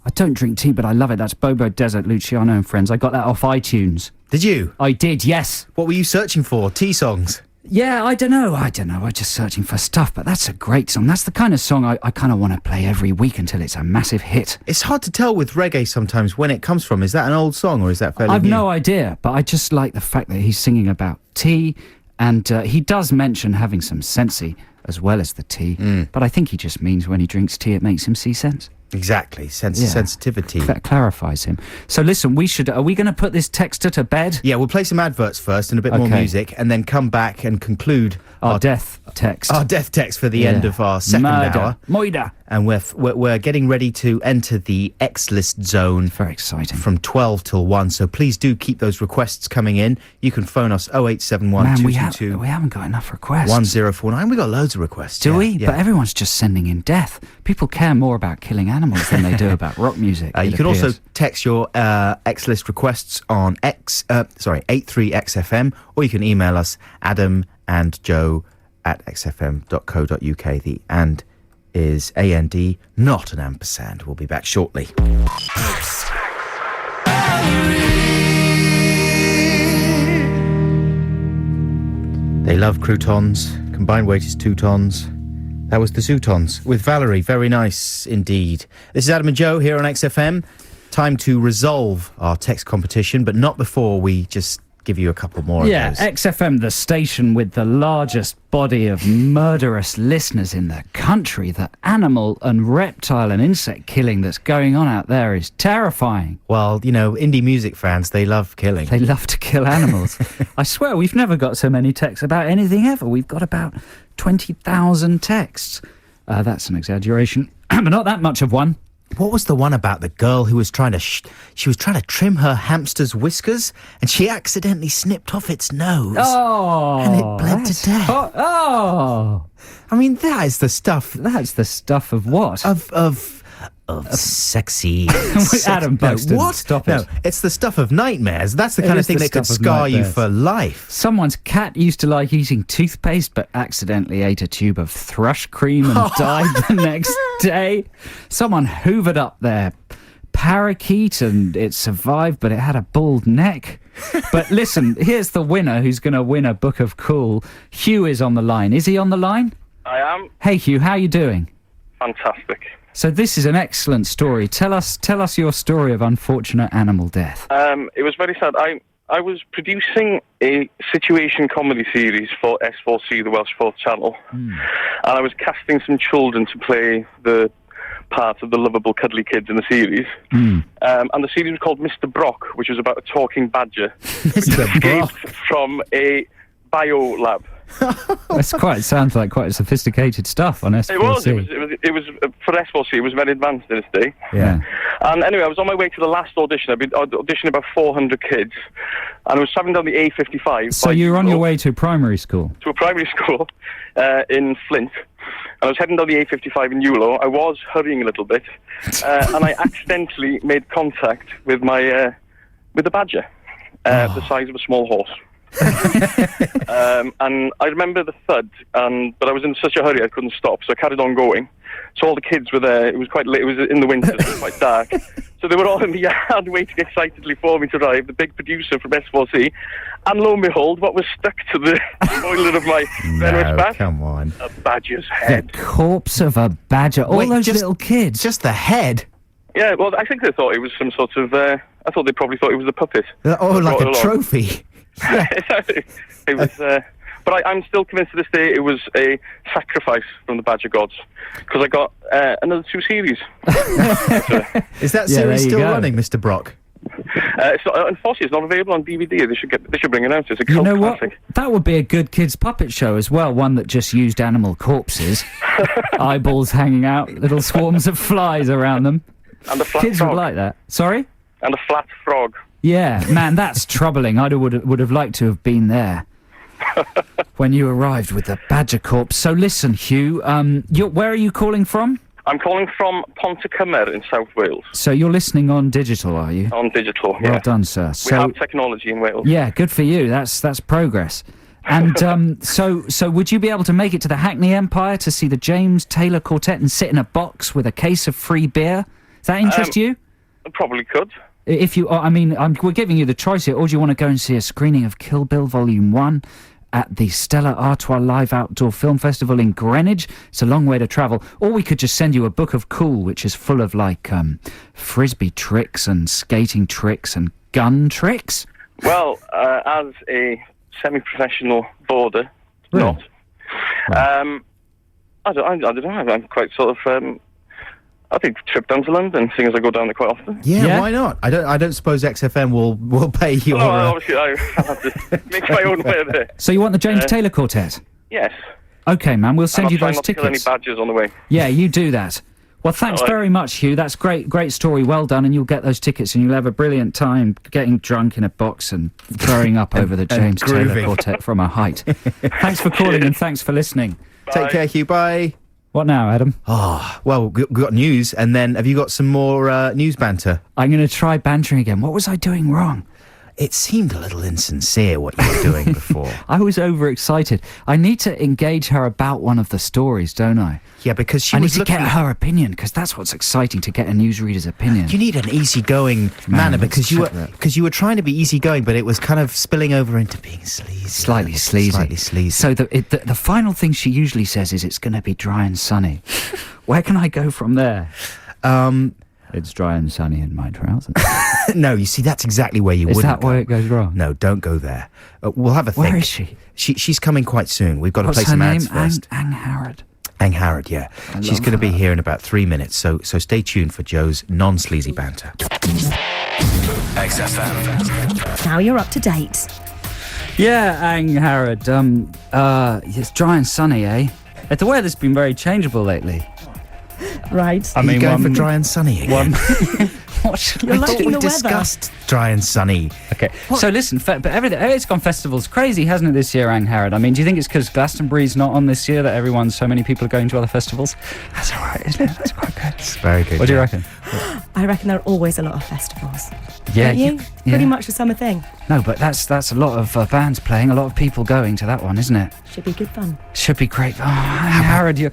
Speaker 2: I don't drink tea, but I love it. That's Bobo Desert, Luciano and Friends. I got that off iTunes.
Speaker 1: Did you?
Speaker 2: I did, yes.
Speaker 1: What were you searching for? Tea songs?
Speaker 2: Yeah, I don't know. I'm just searching for stuff, but that's a great song. That's the kind of song I kind of want to play every week until it's a massive hit.
Speaker 1: It's hard to tell with reggae sometimes when it comes from. Is that an old song or is that fairly
Speaker 2: I've
Speaker 1: new?
Speaker 2: no idea, but I just like the fact that he's singing about tea, and he does mention having some sensey as well as the tea, but I think he just means when he drinks tea it makes him see sense.
Speaker 1: Exactly. Sensitivity.
Speaker 2: That clarifies him. So listen, are we going to put this texter to bed?
Speaker 1: Yeah, we'll play some adverts first and a bit more
Speaker 2: Okay.
Speaker 1: music and then come back and conclude
Speaker 2: Our death text.
Speaker 1: our death text for the end of our second
Speaker 2: Murder.
Speaker 1: hour.
Speaker 2: Moida.
Speaker 1: And we're getting ready to enter the X-List zone
Speaker 2: Very exciting.
Speaker 1: from 12 till 1, so please do keep those requests coming in. You can phone us 0871
Speaker 2: Man, we
Speaker 1: 222
Speaker 2: haven't got enough requests.
Speaker 1: 1049. We got loads of requests.
Speaker 2: Do
Speaker 1: yeah,
Speaker 2: we?
Speaker 1: Yeah.
Speaker 2: But everyone's just sending in death. People care more about killing animals than they do about rock music.
Speaker 1: You
Speaker 2: it
Speaker 1: can also
Speaker 2: appears.
Speaker 1: text your X-List requests on 83XFM, or you can email us Adam and Joe at xfm.co.uk. The and is AND, not an ampersand. We'll be back shortly. They love croutons. Combined weight is 2 tons. That was the Zootons with Valerie. Very nice indeed. This is Adam and Joe here on XFM. Time to resolve our text competition, but not before we just give you a couple more
Speaker 2: Yeah,
Speaker 1: of those.
Speaker 2: XFM, the station with the largest body of murderous listeners in the country. The animal and reptile and insect killing that's going on out there is terrifying.
Speaker 1: Well, indie music fans, they love killing.
Speaker 2: They love to kill animals. I swear, we've never got so many texts about anything ever. We've got about 20,000 texts. That's an exaggeration, but not that much of one.
Speaker 1: What was the one about the girl who was trying to she was trying to trim her hamster's whiskers and she accidentally snipped off its nose?
Speaker 2: Oh,
Speaker 1: And it bled to
Speaker 2: that's
Speaker 1: death.
Speaker 2: Oh,
Speaker 1: I mean, that is the stuff
Speaker 2: that's the stuff of what?
Speaker 1: of sexy.
Speaker 2: Adam
Speaker 1: No,
Speaker 2: Buxton,
Speaker 1: what?
Speaker 2: stop
Speaker 1: No,
Speaker 2: it.
Speaker 1: it's the stuff of nightmares. That's the
Speaker 2: It
Speaker 1: kind of
Speaker 2: is
Speaker 1: thing
Speaker 2: the
Speaker 1: that could
Speaker 2: stuff of
Speaker 1: scar you
Speaker 2: nightmares.
Speaker 1: for life.
Speaker 2: Someone's cat used to like eating toothpaste but accidentally ate a tube of thrush cream and died the next day. Someone hoovered up their parakeet and it survived, but it had a bald neck. But listen, here's the winner who's going to win a book of cool. Hugh is on the line. Is he on the line?
Speaker 8: I am.
Speaker 2: Hey, Hugh, how you doing?
Speaker 8: Fantastic.
Speaker 2: So this is an excellent story. Tell us your story of unfortunate animal death.
Speaker 8: It was very sad. I was producing a situation comedy series for S4C, the Welsh Fourth Channel, and I was casting some children to play the part of the lovable, cuddly kids in the series. And the series was called Mr. Brock, which was about a talking badger, which escaped from a bio lab.
Speaker 2: Sounds like quite sophisticated stuff on S4C.
Speaker 8: It was for S4C. It was very advanced in its day.
Speaker 2: Yeah.
Speaker 8: And anyway, I was on my way to the last audition. I'd been auditioning about 400 kids, and I was travelling down the A55.
Speaker 2: So you were on your way to primary school?
Speaker 8: To a primary school in Flint. And I was heading down the A55 in Newlow. I was hurrying a little bit, and I accidentally made contact with my with the badger, the size of a small horse. And I remember the thud, but I was in such a hurry I couldn't stop, so I carried on going. So all the kids were there. It was quite late. It was in the winter, so it was quite dark. So they were all in the yard waiting excitedly for me to arrive, the big producer from S4C. And lo and behold, what was stuck to the boiler of my venomous bat?
Speaker 1: Come on.
Speaker 8: A badger's head.
Speaker 2: The corpse of a badger. All those little kids.
Speaker 1: Just the head?
Speaker 8: Yeah, well, I think they thought it was some sort of... I thought they probably thought it was a puppet.
Speaker 1: Like a trophy.
Speaker 8: It was... But I'm still convinced to this day it was a sacrifice from the badger gods, because I got another 2 series.
Speaker 1: Is that series still running, Mr. Brock?
Speaker 8: Unfortunately, it's not available on DVD. They should bring it out. It's a cult classic.
Speaker 2: What? That would be a good kids' puppet show as well. One that just used animal corpses, eyeballs hanging out, little swarms of flies around them.
Speaker 8: And a flat
Speaker 2: kids
Speaker 8: frog.
Speaker 2: would like that. Sorry?
Speaker 8: And a flat frog.
Speaker 2: Yeah, man, that's troubling. I would have liked to have been there when you arrived with the badger corpse. So listen, Hugh, where are you calling from?
Speaker 8: I'm calling from Pontycymer in South Wales.
Speaker 2: So you're listening on digital, are you?
Speaker 8: On digital, yeah.
Speaker 2: Well done, sir.
Speaker 8: We have technology in Wales.
Speaker 2: Yeah, good for you. That's progress. And so would you be able to make it to the Hackney Empire to see the James Taylor Quartet and sit in a box with a case of free beer? Does that interest you?
Speaker 8: I probably could.
Speaker 2: If you, we're giving you the choice here. Or do you want to go and see a screening of Kill Bill Volume 1 at the Stella Artois Live Outdoor Film Festival in Greenwich? It's a long way to travel. Or we could just send you a book of cool, which is full of, like, frisbee tricks and skating tricks and gun tricks.
Speaker 8: Well, as a semi-professional boarder,
Speaker 2: really?
Speaker 8: not. I don't know. I'm quite sort of... I think trip down to London, seeing as I go down there quite often.
Speaker 1: Yeah, why not? I don't suppose XFM will pay you.
Speaker 8: Obviously, I have to make my own way there.
Speaker 2: So you want the James Taylor Quartet?
Speaker 8: Yes.
Speaker 2: Okay, man, we'll send you those tickets.
Speaker 8: Not to kill any badgers on the way.
Speaker 2: Yeah, you do that. Well, thanks very much, Hugh. That's great story. Well done, and you'll get those tickets, and you'll have a brilliant time getting drunk in a box and throwing up over the James Taylor Quartet from a height. Thanks for calling and thanks for listening.
Speaker 8: Bye.
Speaker 1: Take care, Hugh. Bye.
Speaker 2: What now, Adam?
Speaker 1: Oh, well, we've got news, and then have you got some more news banter?
Speaker 2: I'm going to try bantering again. What was I doing wrong?
Speaker 1: It seemed a little insincere what you were doing before.
Speaker 2: I was overexcited. I need to engage her about one of the stories, don't I?
Speaker 1: Yeah, because she
Speaker 2: I
Speaker 1: was
Speaker 2: need to get her opinion, because that's what's exciting, to get a newsreader's opinion.
Speaker 1: You need an easygoing manner, because you were trying to be easygoing, but it was kind of spilling over into being sleazy.
Speaker 2: Slightly sleazy. So the final thing she usually says is it's going to be dry and sunny. Where can I go from there? It's dry and sunny in my trousers.
Speaker 1: No, you see, that's exactly where you wouldn't go.
Speaker 2: Is that where it goes wrong?
Speaker 1: No, don't go there. We'll have a think.
Speaker 2: Where is she?
Speaker 1: She's coming quite soon. We've got to play
Speaker 2: What's
Speaker 1: some
Speaker 2: her
Speaker 1: ads
Speaker 2: name?
Speaker 1: first.
Speaker 2: Ang Harrod.
Speaker 1: Ang Harrod, yeah. She's going to be here in about 3 minutes, so stay tuned for Joe's non-sleazy banter.
Speaker 9: XFM.
Speaker 7: Now you're up to date.
Speaker 2: Yeah, Ang Harrod. It's dry and sunny, eh? The weather's been very changeable lately.
Speaker 7: Right.
Speaker 1: Are you going for dry and sunny again?
Speaker 7: You're liking the weather.
Speaker 1: Discussed dry and sunny.
Speaker 2: Okay, so listen, but everything, it's gone festival's crazy, hasn't it, this year, Ang Harrod? I mean, do you think it's because Glastonbury's not on this year that so many people are going to other festivals? That's all right, isn't it? That's quite good.
Speaker 1: It's very good.
Speaker 2: What do you reckon?
Speaker 7: I reckon there are always a lot of festivals.
Speaker 2: Yeah,
Speaker 7: Don't you? Pretty much a summer thing.
Speaker 2: No, but that's a lot of bands playing, a lot of people going to that one, isn't it?
Speaker 7: Should be good fun.
Speaker 2: Should be great. Oh, Ang Harrod,
Speaker 1: Joe,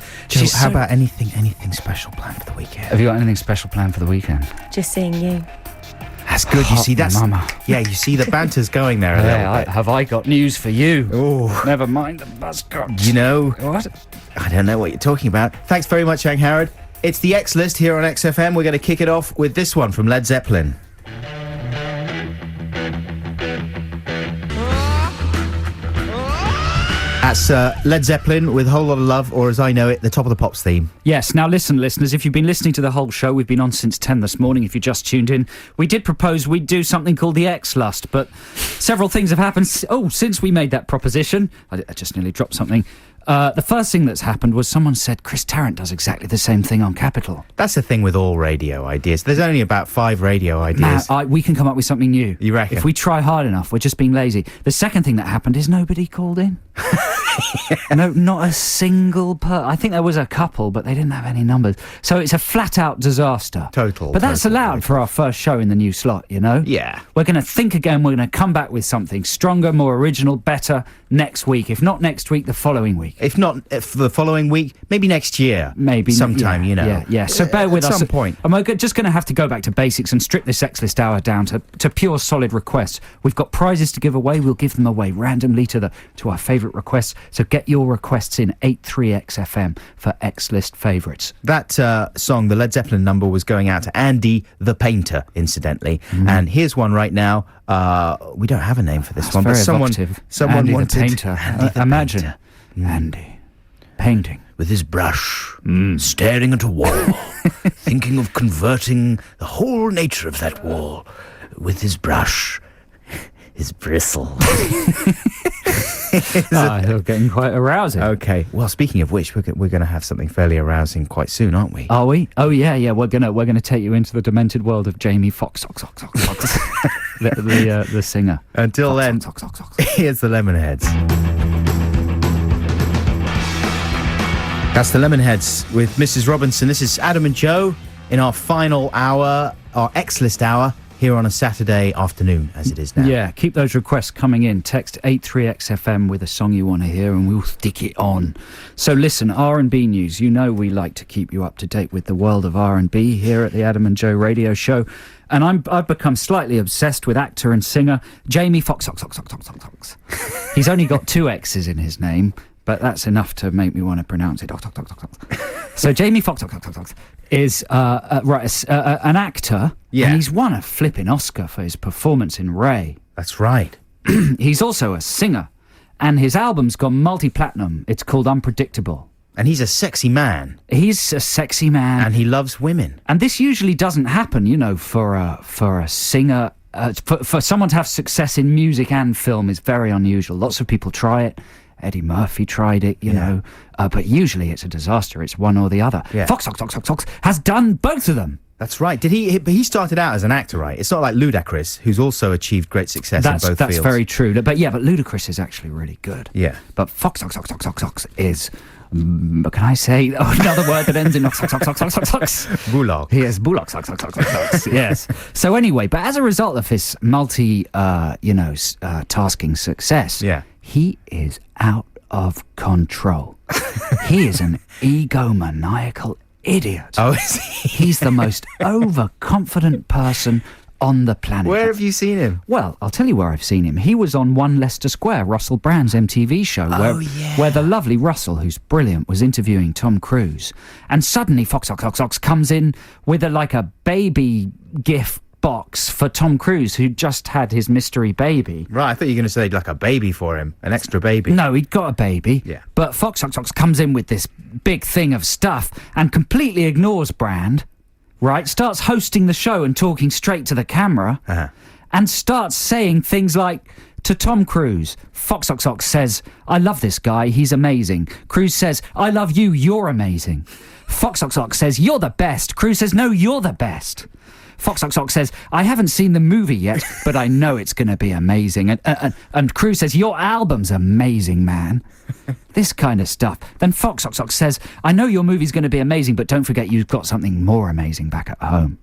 Speaker 1: how about anything special planned for the weekend?
Speaker 2: Have you got anything special planned for the weekend?
Speaker 7: Just seeing you.
Speaker 1: That's good. You see, that's
Speaker 2: mama.
Speaker 1: Yeah, you see the banter's going there a little bit.
Speaker 2: Have I got news for you?
Speaker 1: Oh,
Speaker 2: never mind the buzzcocks.
Speaker 1: You know
Speaker 2: what?
Speaker 1: I don't know what you're talking about. Thanks very much, Ang Harrod. It's the X List here on XFM. We're going to kick it off with this one from Led Zeppelin. That's Led Zeppelin with Whole Lot of Love, or as I know it, the Top of the Pops theme.
Speaker 2: Yes, now listen, listeners, if you've been listening to the whole show, we've been on since 10 this morning, if you just tuned in. We did propose we'd do something called the X-Lust, but several things have happened since we made that proposition. I just nearly dropped something. The first thing that's happened was someone said Chris Tarrant does exactly the same thing on Capital.
Speaker 1: That's the thing with all radio ideas. There's only about 5 radio ideas.
Speaker 2: Now, we can come up with something new.
Speaker 1: You reckon?
Speaker 2: If we try hard enough, we're just being lazy. The second thing that happened is nobody called in. No, not a single I think there was a couple, but they didn't have any numbers. So it's a flat-out disaster.
Speaker 1: Total.
Speaker 2: But that's allowed for our first show in the new slot, you know?
Speaker 1: Yeah.
Speaker 2: We're going to think again. We're going to come back with something stronger, more original, better next week. If not next week, the following week.
Speaker 1: If not for the following week, maybe next year.
Speaker 2: Maybe.
Speaker 1: Sometime,
Speaker 2: yeah,
Speaker 1: you know.
Speaker 2: Yeah. So bear with us.
Speaker 1: At some point.
Speaker 2: And we're just going to have to go back to basics and strip this X-List hour down to pure solid requests. We've got prizes to give away. We'll give them away randomly to our favourite requests. So get your requests in 83XFM for X-List favourites.
Speaker 1: That song, the Led Zeppelin number, was going out to Andy the Painter, incidentally. And here's one right now. We don't have a name for this one, but someone
Speaker 2: Andy
Speaker 1: wanted
Speaker 2: the Painter.
Speaker 1: Andy the
Speaker 2: Imagine
Speaker 1: Painter.
Speaker 2: Andy painting
Speaker 1: with his brush, staring at a wall, thinking of converting the whole nature of that wall with his brush, his bristle.
Speaker 2: You're getting quite arousing.
Speaker 1: Okay. Well, speaking of which, we're going to have something fairly arousing quite soon, aren't we?
Speaker 2: Are we? Oh yeah. We're gonna take you into the demented world of Jamie Foxx, the singer.
Speaker 1: Until then, here's the Lemonheads. That's the Lemonheads with Mrs. Robinson. This is Adam and Joe in our final hour, our X-List hour, here on a Saturday afternoon, as it is now.
Speaker 2: Yeah, keep those requests coming in. Text 83XFM with a song you want to hear and we'll stick it on. So listen, R&B news. You know we like to keep you up to date with the world of R&B here at the Adam and Joe radio show. And I've become slightly obsessed with actor and singer Jamie Foxx. He's only got 2 X's in his name, but that's enough to make me want to pronounce it. So Jamie Foxx is an actor, and he's won a flipping Oscar for his performance in Ray.
Speaker 1: That's right.
Speaker 2: He's also a singer, and his album's gone multi-platinum. It's called Unpredictable.
Speaker 1: And he's a sexy man.
Speaker 2: He's a sexy man.
Speaker 1: And he loves women.
Speaker 2: And this usually doesn't happen, you know, for a singer. For someone to have success in music and film is very unusual. Lots of people try it. Eddie Murphy tried it, you know, but usually it's a disaster. It's one or the other.
Speaker 1: Yeah.
Speaker 2: Foxx has done both of them.
Speaker 1: That's right. But he started out as an actor, right? It's not like Ludacris, who's also achieved great success in both fields. That's very
Speaker 2: true. But Ludacris is actually really good.
Speaker 1: Yeah.
Speaker 2: But Foxx is... can I say another word that ends in Foxx?
Speaker 1: Bullock.
Speaker 2: He is Bullock. Foxx. Yes. So anyway, but as a result of his tasking success, he is out of control. He is an egomaniacal idiot.
Speaker 1: Oh, is he?
Speaker 2: He's the most overconfident person on the planet.
Speaker 1: Where have you seen him?
Speaker 2: Well, I'll tell you where I've seen him. He was on One Leicester Square, Russell Brand's MTV show, where the lovely Russell, who's brilliant, was interviewing Tom Cruise. And suddenly Foxx comes in with a baby gift box for Tom Cruise, who just had his mystery baby.
Speaker 1: Right, I thought you were going to say like a baby for him, an extra baby.
Speaker 2: No, he'd got a baby.
Speaker 1: Yeah.
Speaker 2: But Foxx comes in with this big thing of stuff and completely ignores Brand, right? Starts hosting the show and talking straight to the camera, and starts saying things like, to Tom Cruise, Foxx says, "I love this guy, he's amazing." Cruise says, "I love you, you're amazing." Foxx says, "You're the best." Cruise says, "No, you're the best." Foxx says, "I haven't seen the movie yet, but I know it's going to be amazing." And Cruise says, "Your album's amazing, man." This kind of stuff. Then Foxx says, "I know your movie's going to be amazing, but don't forget you've got something more amazing back at home."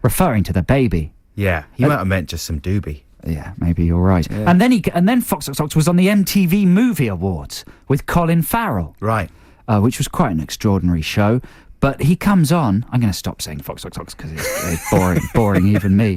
Speaker 2: Referring to the baby.
Speaker 1: Yeah, he might have meant just some doobie.
Speaker 2: Yeah, maybe you're right.
Speaker 1: Yeah.
Speaker 2: And then Foxx was on the MTV Movie Awards with Colin Farrell.
Speaker 1: Right.
Speaker 2: Which was quite an extraordinary show. But he comes on... I'm going to stop saying Foxx because it's boring even me.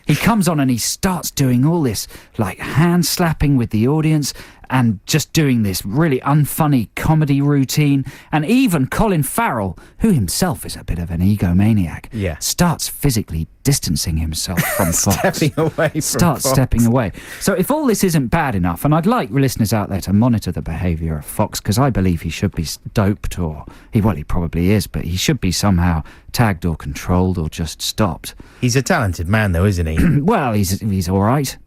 Speaker 2: He comes on and he starts doing all this, hand-slapping with the audience and just doing this really unfunny comedy routine. And even Colin Farrell, who himself is a bit of an egomaniac, starts physically distancing himself from Foxx.
Speaker 1: Stepping away from
Speaker 2: Starts
Speaker 1: Foxx.
Speaker 2: stepping away. So if all this isn't bad enough, and I'd like listeners out there to monitor the behaviour of Foxx, because I believe he should be doped, or he probably is, but he should be somehow tagged or controlled or just stopped.
Speaker 1: He's a talented man, though, isn't he?
Speaker 2: Well, he's all right.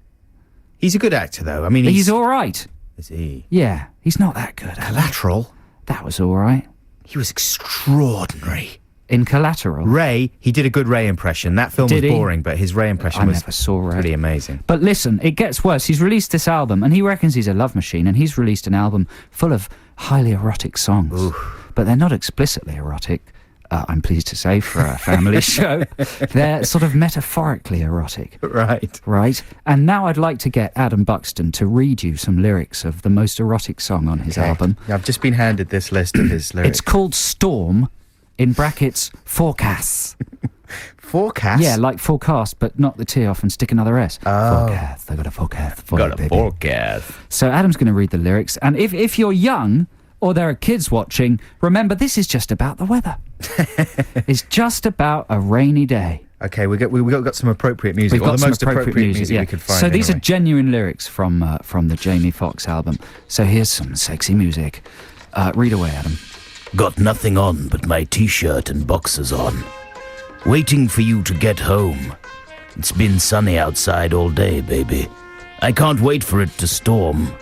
Speaker 1: He's a good actor, though. I mean,
Speaker 2: He's all right.
Speaker 1: Is he?
Speaker 2: Yeah, he's not that good.
Speaker 1: Collateral?
Speaker 2: That was all right.
Speaker 1: He was extraordinary.
Speaker 2: In Collateral?
Speaker 1: Ray, he did a good Ray impression. That film was boring, but his Ray impression was
Speaker 2: never saw Ray.
Speaker 1: pretty amazing.
Speaker 2: But listen, it gets worse. He's released this album, and he reckons he's a love machine, and he's released an album full of highly erotic songs.
Speaker 1: Oof.
Speaker 2: But they're not explicitly erotic, I'm pleased to say, for a family show. They're sort of metaphorically erotic.
Speaker 1: Right.
Speaker 2: Right? And now I'd like to get Adam Buxton to read you some lyrics of the most erotic song on his album.
Speaker 1: I've just been handed this list of his lyrics.
Speaker 2: It's called Storm, in brackets, Forecasts.
Speaker 1: Forecast?
Speaker 2: Yeah, like forecast, but knock the T off and stick another S.
Speaker 1: Oh.
Speaker 2: Forecast. I got a forecast for you,
Speaker 1: Got a
Speaker 2: baby.
Speaker 1: forecast.
Speaker 2: So Adam's going to read the lyrics, and if you're young or there are kids watching, remember this is just about the weather. It's just about a rainy day.
Speaker 1: Okay, we got some appropriate music.
Speaker 2: We've got
Speaker 1: the
Speaker 2: some
Speaker 1: most appropriate music
Speaker 2: yeah.
Speaker 1: we could find.
Speaker 2: So these are
Speaker 1: anyway.
Speaker 2: genuine lyrics from the Jamie Foxx album. So here's some sexy music. Read away, Adam.
Speaker 9: Got nothing on but my t-shirt and boxers on. Waiting for you to get home. It's been sunny outside all day, baby. I can't wait for it to storm.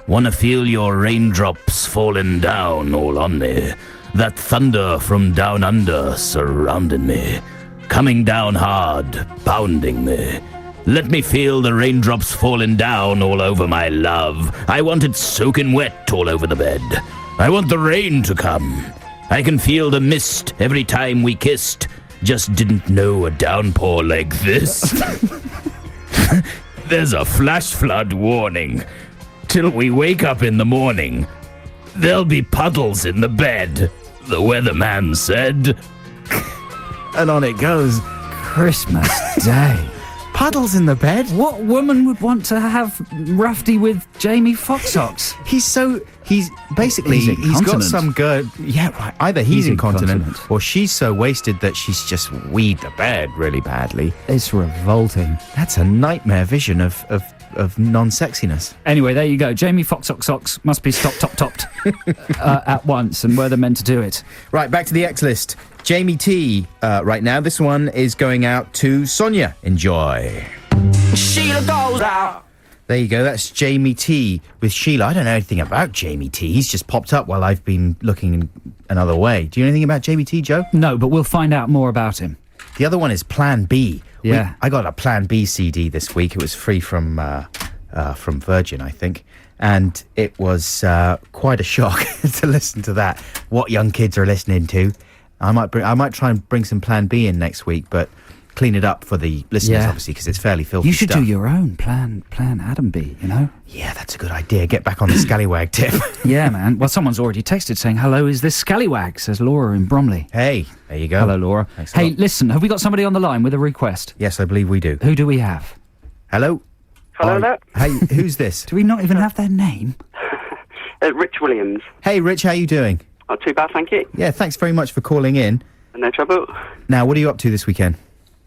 Speaker 9: Wanna feel your raindrops falling down all on me. That thunder from down under surrounding me. Coming down hard, pounding me. Let me feel the raindrops falling down all over my love. I want it soaking wet all over the bed. I want the rain to come. I can feel the mist every time we kissed. Just didn't know a downpour like this. There's a flash flood warning. Till we wake up in the morning, there'll be puddles in the bed, the weatherman said.
Speaker 1: And on it goes.
Speaker 2: Christmas Day.
Speaker 1: Puddles in the bed?
Speaker 2: What woman would want to have Rafty with Jamie Foxx socks?
Speaker 1: He's basically
Speaker 2: He's
Speaker 1: he's got
Speaker 2: incontinent.
Speaker 1: some good. Yeah, right. Either he's incontinent,
Speaker 2: incontinent.
Speaker 1: or she's so wasted that she's just weed the bed really badly.
Speaker 2: It's revolting.
Speaker 1: That's a nightmare vision of non-sexiness.
Speaker 2: Anyway, there you go. Jamie Foxx socks must be topped at once, and we're the men to do it.
Speaker 1: Right, back to the X list. Jamie T. Right now, this one is going out to Sonia. Enjoy.
Speaker 3: Sheila goes out.
Speaker 1: There you go. That's Jamie T with Sheila. I don't know anything about Jamie T. He's just popped up while I've been looking another way. Do you know anything about Jamie T, Joe?
Speaker 2: No, but we'll find out more about him.
Speaker 1: The other one is Plan B.
Speaker 2: Yeah.
Speaker 1: I got a Plan B CD this week. It was free from Virgin, I think. And it was quite a shock to listen to that. What young kids are listening to. I might try and bring some Plan B in next week, but clean it up for the listeners, obviously, because it's fairly filthy.
Speaker 2: You should
Speaker 1: stuff.
Speaker 2: do your own Plan Adam B, you know?
Speaker 1: Yeah, that's a good idea. Get back on the scallywag tip.
Speaker 2: Yeah, man. Well, someone's already texted saying, hello, is this Scallywag? Says Laura in Bromley.
Speaker 1: Hey, there you go.
Speaker 2: Hello, Laura.
Speaker 1: Thanks a
Speaker 2: Hey,
Speaker 1: lot.
Speaker 2: listen, have we got somebody on the line with a request?
Speaker 1: Yes, I believe we do.
Speaker 2: Who do we have?
Speaker 1: Hello?
Speaker 6: Hello there.
Speaker 1: Hey, who's this?
Speaker 2: Do we not even have their name?
Speaker 6: Rich Williams.
Speaker 1: Hey, Rich, how you doing?
Speaker 6: Not too bad, thank you.
Speaker 1: Yeah, thanks very much for calling in.
Speaker 6: No trouble.
Speaker 1: Now, what are you up to this weekend?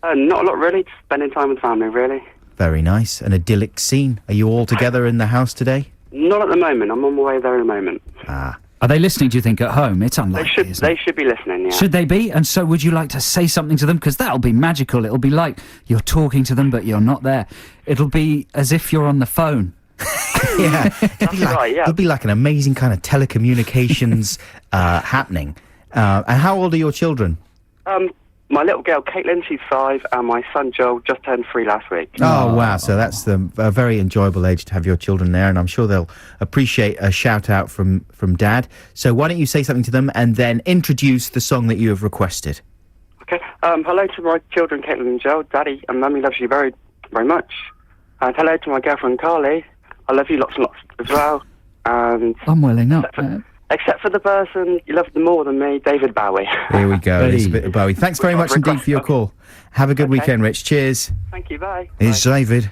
Speaker 6: Not a lot, really. Just spending time with family, really.
Speaker 1: Very nice. An idyllic scene. Are you all together in the house today?
Speaker 6: Not at the moment. I'm on my way there in a moment.
Speaker 1: Ah.
Speaker 2: Are they listening, do you think, at home? It's
Speaker 6: They
Speaker 2: unlikely, isn't it?
Speaker 6: should be listening, yeah.
Speaker 2: Should they be? And so would you like to say something to them? Because that'll be magical. It'll be like you're talking to them, but you're not there. It'll be as if you're on the phone.
Speaker 1: Yeah.
Speaker 6: That's right, yeah.
Speaker 1: It'll be like an amazing kind of telecommunications happening. And how old are your children?
Speaker 6: My little girl, Caitlin, she's 5, and my son, Joel, just turned 3 last week.
Speaker 1: Oh, wow. So that's a very enjoyable age to have your children there, and I'm sure they'll appreciate a shout-out from Dad. So why don't you say something to them and then introduce the song that you have requested?
Speaker 6: Okay. Hello to my children, Caitlin and Joel. Daddy and Mummy loves you very, very much. And hello to my girlfriend, Carly. I love you lots and lots as well. And
Speaker 2: I'm welling up.
Speaker 6: except for the person you love more than me, David Bowie.
Speaker 1: Here we go.
Speaker 2: Hey.
Speaker 1: Elizabeth Bowie. Thanks very much indeed for your call. Have a good weekend, Rich. Cheers.
Speaker 6: Thank you, bye.
Speaker 1: Here's David.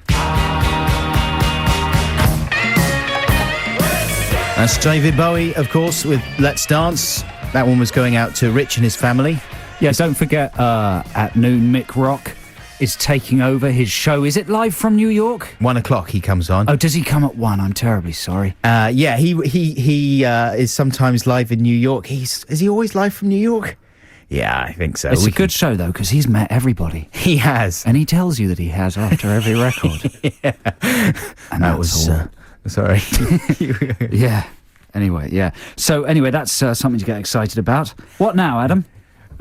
Speaker 1: That's David Bowie, of course, with Let's Dance. That one was going out to Rich and his family.
Speaker 2: Yeah, don't forget, at noon, Mick Rock is taking over his show. Is it live from New York?
Speaker 1: 1 o'clock he comes on.
Speaker 2: Oh, does he come at 1? I'm terribly sorry.
Speaker 1: Yeah, he is sometimes live in New York. Is he always live from New York? Yeah, I think so.
Speaker 2: It's a good show, though, because he's met everybody.
Speaker 1: He has.
Speaker 2: And he tells you that he has after every record.
Speaker 1: Yeah.
Speaker 2: And that was all.
Speaker 1: Sorry.
Speaker 2: Yeah. Anyway, yeah. So, anyway, that's something to get excited about. What now, Adam?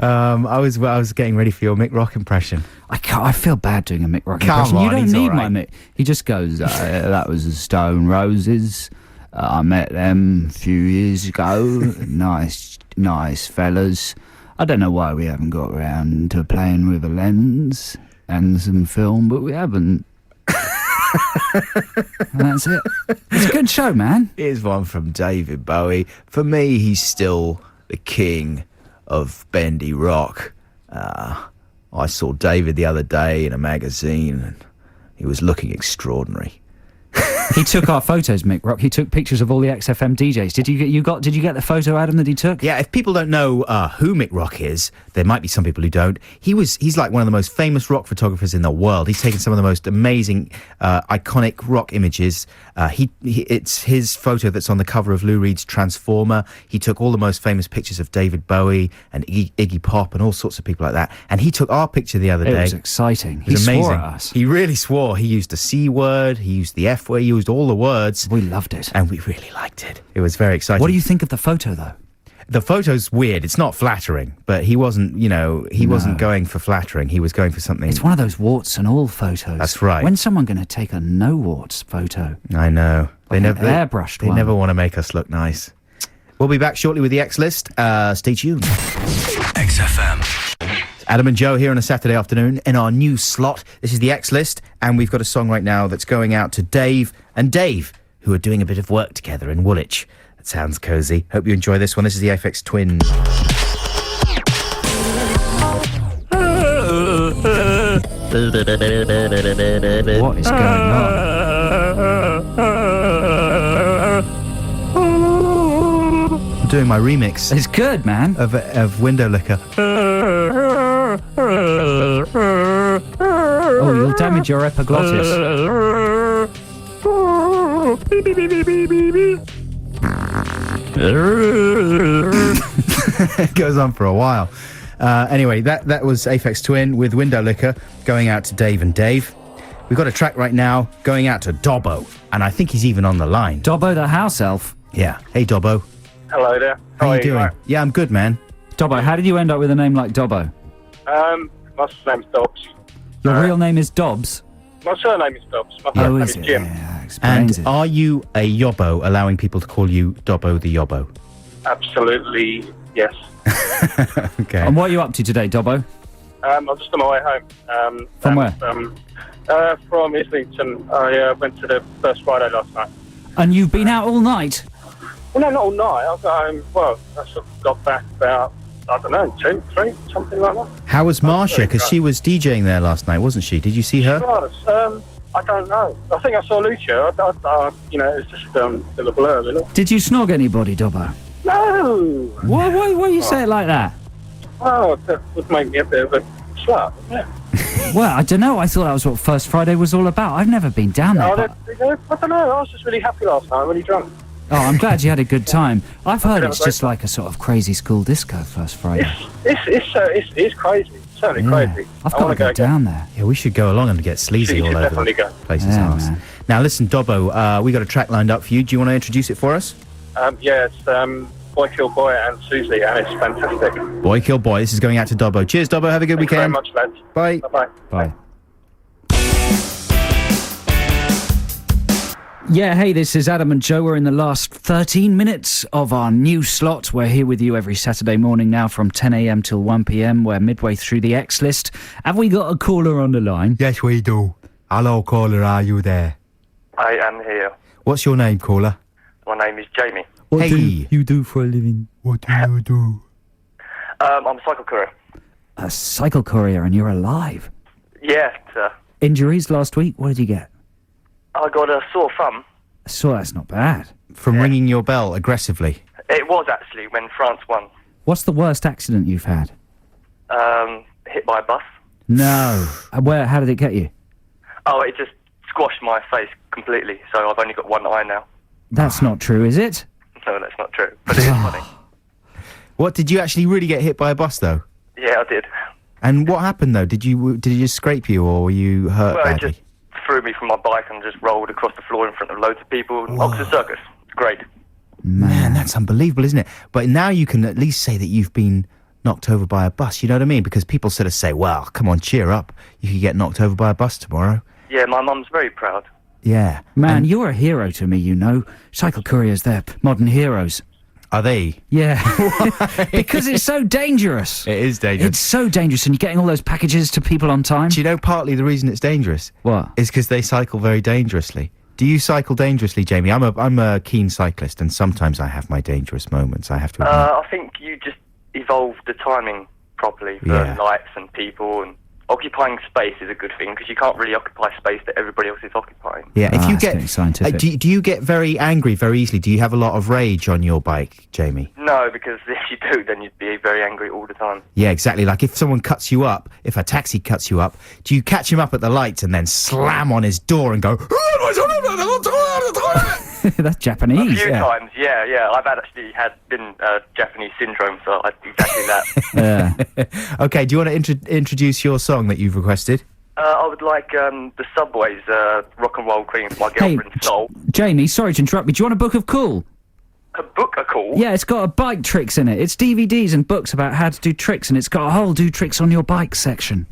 Speaker 1: I was getting ready for your Mick Rock impression.
Speaker 2: I feel bad doing a Mick Rock
Speaker 1: Come
Speaker 2: impression.
Speaker 1: on,
Speaker 2: You don't
Speaker 1: he's
Speaker 2: need
Speaker 1: all right.
Speaker 2: my Mick. He just goes, that was the Stone Roses. I met them a few years ago. Nice fellas. I don't know why we haven't got around to playing with a lens and some film, but we haven't. And that's it. It's a good show, man.
Speaker 1: Here's one from David Bowie. For me, he's still the king of bendy rock. I saw David the other day in a magazine, and he was looking extraordinary.
Speaker 2: He took our photos, Mick Rock. He took pictures of all the XFM DJs. Did you get the photo, Adam, that he took?
Speaker 1: Yeah, if people don't know who Mick Rock is, there might be some people who don't. He's like one of the most famous rock photographers in the world. He's taken some of the most amazing, iconic rock images. It's his photo that's on the cover of Lou Reed's Transformer. He took all the most famous pictures of David Bowie and Iggy Pop and all sorts of people like that. And he took our picture the other day.
Speaker 2: It was exciting.
Speaker 1: It was amazing.
Speaker 2: Swore at us.
Speaker 1: He really swore. He used the C word. He used the F word. He used all the words.
Speaker 2: We loved it.
Speaker 1: And we really liked it. It was very exciting.
Speaker 2: What do you think of the photo, though?
Speaker 1: The photo's weird. It's not flattering, but he wasn't, wasn't going for flattering. He was going for something.
Speaker 2: It's one of those warts and all photos.
Speaker 1: That's right.
Speaker 2: When's someone going to take a no warts photo?
Speaker 1: I know.
Speaker 2: Like an airbrushed
Speaker 1: They
Speaker 2: one.
Speaker 1: never want to make us look nice. We'll be back shortly with the X List. Stay tuned.
Speaker 3: XFM.
Speaker 1: Adam and Joe here on a Saturday afternoon in our new slot. This is the X List, and we've got a song right now that's going out to Dave and Dave, who are doing a bit of work together in Woolwich. That sounds cosy. Hope you enjoy this one. This is the Aphex Twins.
Speaker 2: What is going on?
Speaker 1: I'm doing my remix
Speaker 2: It's good, man.
Speaker 1: of Window Licker.
Speaker 2: Oh, you'll damage your epiglottis.
Speaker 1: It goes on for a while. Anyway, that was Aphex Twin with Window Licker going out to Dave and Dave. We've got a track right now going out to Dobbo, and I think he's even on the line.
Speaker 2: Dobbo the house elf.
Speaker 1: Yeah. Hey, Dobbo.
Speaker 8: Hello there.
Speaker 1: How you doing? Yeah, I'm good, man.
Speaker 2: Dobbo, how did you end up with a name like Dobbo?
Speaker 8: My name's Dobbs.
Speaker 2: Your real name is Dobbs?
Speaker 8: My surname is Dobbs. My
Speaker 2: Oh,
Speaker 8: first
Speaker 2: is
Speaker 8: name
Speaker 2: it?
Speaker 8: is Jim.
Speaker 2: Yeah,
Speaker 1: And
Speaker 2: explains it.
Speaker 1: are you a yobbo, allowing people to call you Dobbo the Yobbo?
Speaker 8: Absolutely, yes.
Speaker 1: Okay.
Speaker 2: And what are you up to today, Dobbo?
Speaker 8: I'm just on my way home.
Speaker 2: From where?
Speaker 8: From Islington. I went to the First Friday last night.
Speaker 2: And you've been out all night?
Speaker 8: Well, no, not all night. I got home, I sort of got back about, 2, 3, something like that.
Speaker 1: How was Marsha? Because she was DJing there last night, wasn't she? Did you see her?
Speaker 8: I don't know. I think I saw Lucia. It's just a little blur, really.
Speaker 2: Did you snog anybody, Dobbo?
Speaker 8: No!
Speaker 2: Why you say it like that?
Speaker 8: Oh, that would make me a bit of a slut, yeah.
Speaker 2: Well, I don't know. I thought that was what First Friday was all about. I've never been down there.
Speaker 8: I don't know. I was just really happy last night, really drunk.
Speaker 2: Oh, I'm glad you had a good time. I've heard it's just like a sort of crazy school disco First Friday.
Speaker 8: It's crazy. It's certainly crazy.
Speaker 2: I've
Speaker 8: I
Speaker 2: got
Speaker 8: wanna
Speaker 2: to go
Speaker 8: again.
Speaker 2: down there.
Speaker 1: Yeah, we should go along and get sleazy
Speaker 8: You
Speaker 1: all
Speaker 8: should
Speaker 1: over
Speaker 8: definitely
Speaker 1: the
Speaker 8: go.
Speaker 1: place's
Speaker 2: Yeah,
Speaker 1: house.
Speaker 2: man.
Speaker 1: Now, listen, Dobbo, we got a track lined up for you. Do you want to introduce it for us?
Speaker 8: It's Boy Kill Boy and Susie, and it's fantastic.
Speaker 1: Boy Kill Boy. This is going out to Dobbo. Cheers, Dobbo. Have a good
Speaker 8: Thank you very
Speaker 1: weekend.
Speaker 8: much, lads.
Speaker 1: Bye.
Speaker 8: Bye-bye.
Speaker 2: Bye. Yeah, hey, this is Adam and Joe. We're in the last 13 minutes of our new slot. We're here with you every Saturday morning now from 10 a.m. till 1 p.m. We're midway through the X List. Have we got a caller on the line?
Speaker 1: Yes, we do. Hello, caller. Are you there?
Speaker 10: I am here.
Speaker 1: What's your name, caller?
Speaker 10: My name is Jamie.
Speaker 2: What
Speaker 1: Hey.
Speaker 2: do you do for a living?
Speaker 1: What do you do?
Speaker 10: I'm a cycle courier.
Speaker 2: A cycle courier, and you're alive.
Speaker 10: Yeah,
Speaker 2: Injuries last week? What did you get?
Speaker 10: I got a sore thumb.
Speaker 2: So that's not bad.
Speaker 1: from ringing your bell aggressively?
Speaker 10: It was actually when France won.
Speaker 2: What's the worst accident you've had?
Speaker 10: Hit by a bus.
Speaker 2: No. How did it get you?
Speaker 10: Oh, it just squashed my face completely, so I've only got one eye now.
Speaker 2: That's not true, is it?
Speaker 10: No, that's not true, but it is funny.
Speaker 1: What, did you actually really get hit by a bus, though?
Speaker 10: Yeah, I did.
Speaker 1: And what happened, though? Did you just scrape you, or were you hurt
Speaker 10: Well,
Speaker 1: badly?
Speaker 10: it just threw me from my bike and just rolled across the floor in front of loads of people. Oxford Circus. It's great.
Speaker 1: Man, that's unbelievable, isn't it? But now you can at least say that you've been knocked over by a bus, you know what I mean? Because people sort of say, well, come on, cheer up. You could get knocked over by a bus tomorrow.
Speaker 10: Yeah, my mum's very proud.
Speaker 1: Yeah.
Speaker 2: Man, you're a hero to me, you know. Cycle couriers, they're modern heroes.
Speaker 1: Are they?
Speaker 2: Yeah. Because it's so dangerous.
Speaker 1: It is dangerous.
Speaker 2: It's so dangerous, and you're getting all those packages to people on time.
Speaker 1: Do you know partly the reason it's dangerous?
Speaker 2: What?
Speaker 1: Is because they cycle very dangerously. Do you cycle dangerously, Jamie? I'm a keen cyclist, and sometimes I have my dangerous moments, I have to admit.
Speaker 10: I think you just evolved the timing properly for lights and people, and occupying space is a good thing because you can't really occupy space that everybody else is occupying.
Speaker 1: Yeah, if you
Speaker 2: that's getting scientific.
Speaker 1: do you get very angry very easily? Do you have a lot of rage on your bike, Jamie?
Speaker 10: No, because if you do, then you'd be very angry all the time.
Speaker 1: Yeah, exactly. Like if someone cuts you up, if a taxi cuts you up, do you catch him up at the lights and then slam on his door and go,
Speaker 2: That's Japanese.
Speaker 10: A few times, yeah. I've been Japanese syndrome, so I do exactly that.
Speaker 2: Yeah.
Speaker 1: Okay, do you want to introduce your song that you've requested?
Speaker 10: I would like the Subway's Rock and Roll Queen for my girlfriend, Soul.
Speaker 2: Jamie, sorry to interrupt, but do you want a book of cool?
Speaker 10: A book of cool?
Speaker 2: Yeah, it's got a bike tricks in it. It's DVDs and books about how to do tricks, and it's got a whole do tricks on your bike section.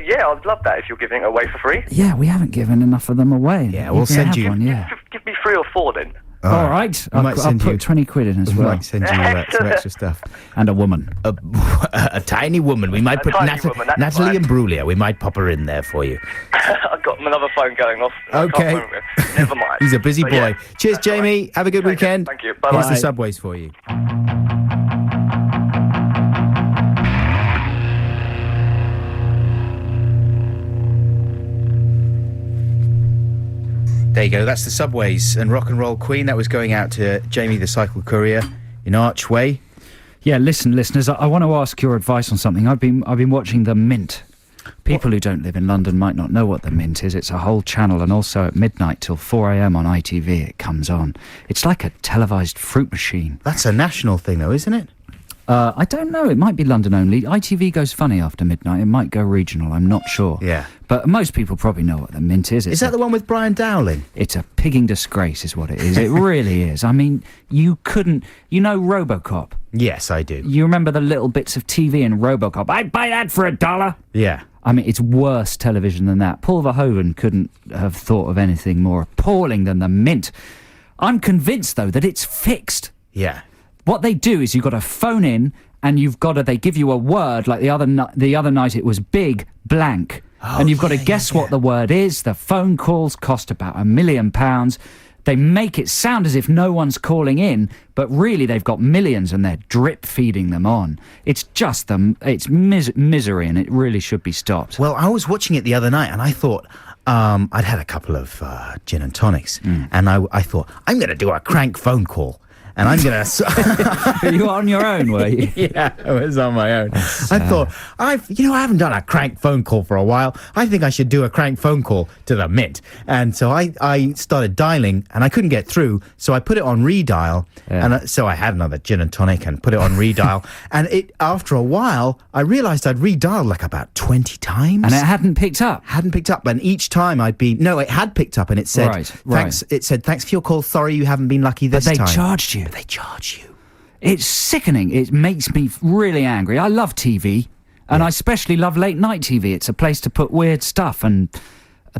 Speaker 10: Yeah, I'd love that if you're giving it away for free.
Speaker 2: Yeah, we haven't given enough of them away.
Speaker 1: Yeah, we'll send you
Speaker 2: one, yeah.
Speaker 10: Give me 3 or 4 then.
Speaker 2: All right.
Speaker 1: I might
Speaker 2: I'll
Speaker 1: send
Speaker 2: put
Speaker 1: you
Speaker 2: 20 quid in as
Speaker 1: We
Speaker 2: well.
Speaker 1: might send you some extra stuff.
Speaker 2: And a woman.
Speaker 1: A tiny woman. We might put
Speaker 10: tiny woman, that's
Speaker 1: Natalie
Speaker 10: fine.
Speaker 1: Imbruglia. We might pop her in there for you.
Speaker 10: I've got another phone going off. I can't
Speaker 1: Okay.
Speaker 10: move it. Never mind.
Speaker 1: He's a busy
Speaker 10: But
Speaker 1: boy.
Speaker 10: yeah,
Speaker 1: Cheers,
Speaker 10: that's all right.
Speaker 1: Jamie. Have a good weekend.
Speaker 10: Thank you.
Speaker 1: Here's
Speaker 10: Bye-bye.
Speaker 1: the Subways for you. There you go. That's the Subways and Rock and Roll Queen. That was going out to Jamie, the cycle courier in Archway.
Speaker 2: Yeah, listen, listeners, I want to ask your advice on something. I've been watching The Mint. People who don't live in London might not know what The Mint is. It's a whole channel, and also at midnight till 4 a.m. on ITV it comes on. It's like a televised fruit machine.
Speaker 1: That's a national thing, though, isn't it?
Speaker 2: I don't know. It might be London only. ITV goes funny after midnight. It might go regional. I'm not sure.
Speaker 1: Yeah.
Speaker 2: But most people probably know what The Mint is.
Speaker 1: Is that the one with Brian Dowling?
Speaker 2: It's a pigging disgrace is what it is. It really is. I mean, you couldn't... You know RoboCop?
Speaker 1: Yes, I do.
Speaker 2: You remember the little bits of TV in RoboCop? I'd buy that for $1.
Speaker 1: Yeah.
Speaker 2: I mean, it's worse television than that. Paul Verhoeven couldn't have thought of anything more appalling than The Mint. I'm convinced, though, that it's fixed.
Speaker 1: Yeah.
Speaker 2: What they do is you've got to phone in, and they give you a word, like the other night it was big blank. And you've got to guess what the word is. The phone calls cost about £1 million. They make it sound as if no one's calling in, but really they've got millions and they're drip feeding them on. It's just it's misery, and it really should be stopped.
Speaker 1: Well, I was watching it the other night and I thought, I'd had a couple of gin and tonics, and I thought, I'm going to do a crank phone call. And I'm going to...
Speaker 2: You were on your own, were you?
Speaker 1: Yeah, I was on my own. I thought, I haven't done a crank phone call for a while. I think I should do a crank phone call to the Mint. And so I started dialing, and I couldn't get through, so I put it on redial.
Speaker 2: Yeah.
Speaker 1: And so I had another gin and tonic and put it on redial. And after a while, I realised I'd redialed like about 20 times.
Speaker 2: And it hadn't picked up?
Speaker 1: Hadn't picked up. And each time No, it had picked up, and it said,
Speaker 2: Right.
Speaker 1: It said, thanks for your call. Sorry you haven't been lucky this time.
Speaker 2: But they charged you.
Speaker 1: They charge you.
Speaker 2: It's sickening. It makes me really angry. I love TV, and I especially love late night TV. It's a place to put weird stuff, and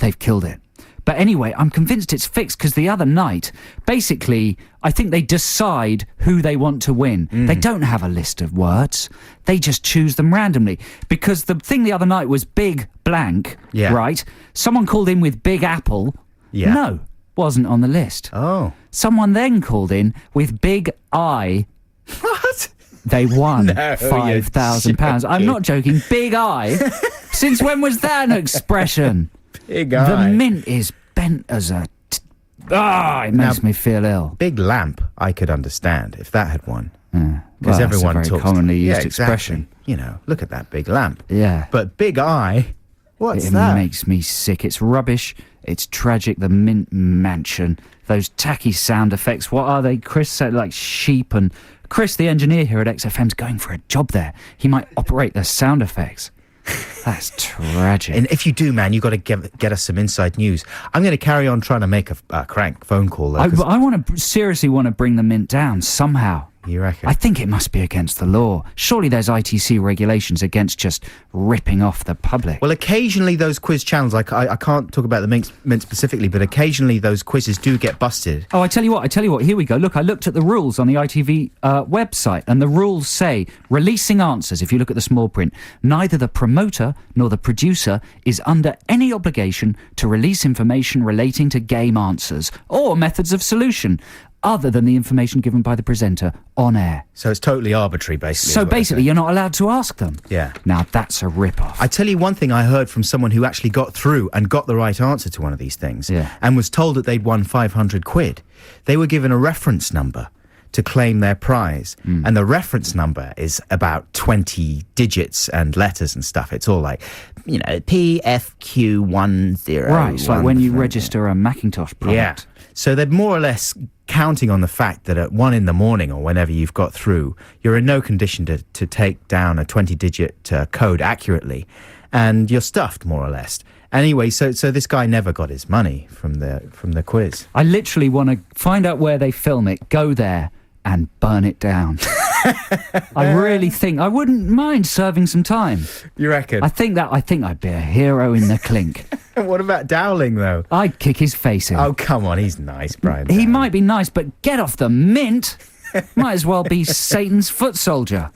Speaker 2: they've killed it. But anyway, I'm convinced it's fixed because the other night, basically, I think they decide who they want to win. They don't have a list of words. They just choose them randomly. Because the thing the other night was big blank, right? Someone called in with Big Apple.
Speaker 1: Yeah.
Speaker 2: No, wasn't on the list.
Speaker 1: Oh.
Speaker 2: Someone then called in with Big I.
Speaker 1: What?
Speaker 2: They won
Speaker 1: No,
Speaker 2: £5,000. I'm not joking. Big I. Since when was that an expression?
Speaker 1: Big eye.
Speaker 2: The Mint is bent as a it makes me feel ill.
Speaker 1: Big lamp, I could understand if that had won.
Speaker 2: Well,
Speaker 1: Because everyone
Speaker 2: that's a very
Speaker 1: talks
Speaker 2: commonly used
Speaker 1: exactly.
Speaker 2: expression.
Speaker 1: You know, look at that big lamp.
Speaker 2: Yeah.
Speaker 1: But big eye, what's
Speaker 2: It
Speaker 1: that?
Speaker 2: makes me sick. It's rubbish. It's tragic. The Mint Mansion. Those tacky sound effects. What are they? Chris said like sheep. And Chris, the engineer here at XFM's going for a job there. He might operate the sound effects. That's tragic.
Speaker 1: And if you do, man, you got to get us some inside news. I'm going to carry on trying to make a crank phone call. Though,
Speaker 2: I seriously want to bring the Mint down somehow.
Speaker 1: You reckon?
Speaker 2: I think it must be against the law. Surely there's ITC regulations against just ripping off the public.
Speaker 1: Well, occasionally those quiz channels, like I can't talk about the Mint specifically, but occasionally those quizzes do get busted.
Speaker 2: Oh, I tell you what, here we go. Look, I looked at the rules on the ITV website, and the rules say, releasing answers, if you look at the small print, neither the promoter nor the producer is under any obligation to release information relating to game answers or methods of solution, other than the information given by the presenter on air.
Speaker 1: So it's totally arbitrary, basically.
Speaker 2: So basically, you're not allowed to ask them.
Speaker 1: Yeah.
Speaker 2: Now, that's a rip-off.
Speaker 1: I tell you one thing I heard from someone who actually got through and got the right answer to one of these things, and was told that they'd won 500 quid. They were given a reference number to claim their prize, and the reference number is about 20 digits and letters and stuff. It's all like, you know, PFQ10.
Speaker 2: Right, it's like when you register a Macintosh product.
Speaker 1: Yeah. So they're more or less counting on the fact that at 1 a.m. or whenever you've got through, you're in no condition to take down a 20-digit code accurately, and you're stuffed, more or less. Anyway, so this guy never got his money from the quiz.
Speaker 2: I literally want to find out where they film it, go there, and burn it down. I really think I wouldn't mind serving some time.
Speaker 1: You reckon?
Speaker 2: I think I'd be a hero in the clink.
Speaker 1: What about Dowling, though?
Speaker 2: I'd kick his face in.
Speaker 1: Oh, come on, he's nice, Brian.
Speaker 2: He might be nice, but get off the Mint. Might as well be Satan's foot soldier.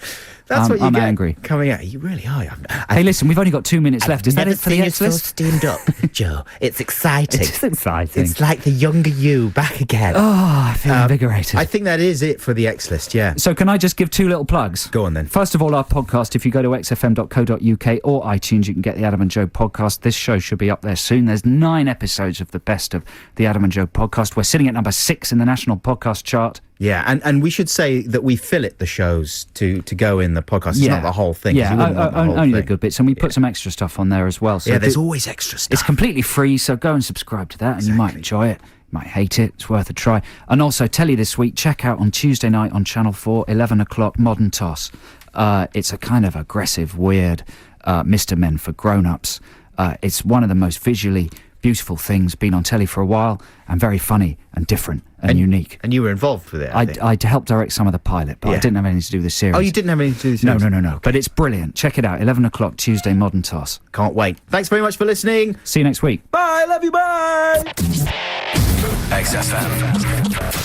Speaker 1: That's what you
Speaker 2: I'm
Speaker 1: get
Speaker 2: angry.
Speaker 1: Coming out. You really are.
Speaker 2: Hey, listen, we've only got 2 minutes left. Is that it for the X list?
Speaker 1: Steamed up, Joe. It's exciting.
Speaker 2: It's exciting.
Speaker 1: It's like the younger you back again.
Speaker 2: Oh, I feel invigorated.
Speaker 1: I think that is it for the X list, yeah.
Speaker 2: So can I just give 2 little plugs?
Speaker 1: Go on then.
Speaker 2: First of all, our podcast, if you go to xfm.co.uk or iTunes, you can get the Adam and Joe podcast. This show should be up there soon. There's 9 episodes of the best of the Adam and Joe podcast. We're sitting at number 6 in the national podcast chart.
Speaker 1: Yeah, and we should say that we fillet the shows to go in the podcast. It's not the whole thing.
Speaker 2: Yeah, only the good bits. And we put some extra stuff on there as well. So
Speaker 1: there's always extra stuff.
Speaker 2: It's completely free, so go and subscribe to that, and you might enjoy it. You might hate it. It's worth a try. And also, Telly this week, check out on Tuesday night on Channel 4, 11 o'clock, Modern Toss. It's a kind of aggressive, weird Mr. Men for grown-ups. It's one of the most visually beautiful things, been on telly for a while, and very funny and different and unique.
Speaker 1: And you were involved with it, I think.
Speaker 2: I helped direct some of the pilot, but I didn't have anything to do with the series.
Speaker 1: Oh, you didn't have anything to do with the series?
Speaker 2: No. Okay. But it's brilliant. Check it out, 11 o'clock, Tuesday, Modern Toss.
Speaker 1: Can't wait. Thanks very much for listening.
Speaker 2: See you next week.
Speaker 1: Bye, love you, bye!
Speaker 11: XFM.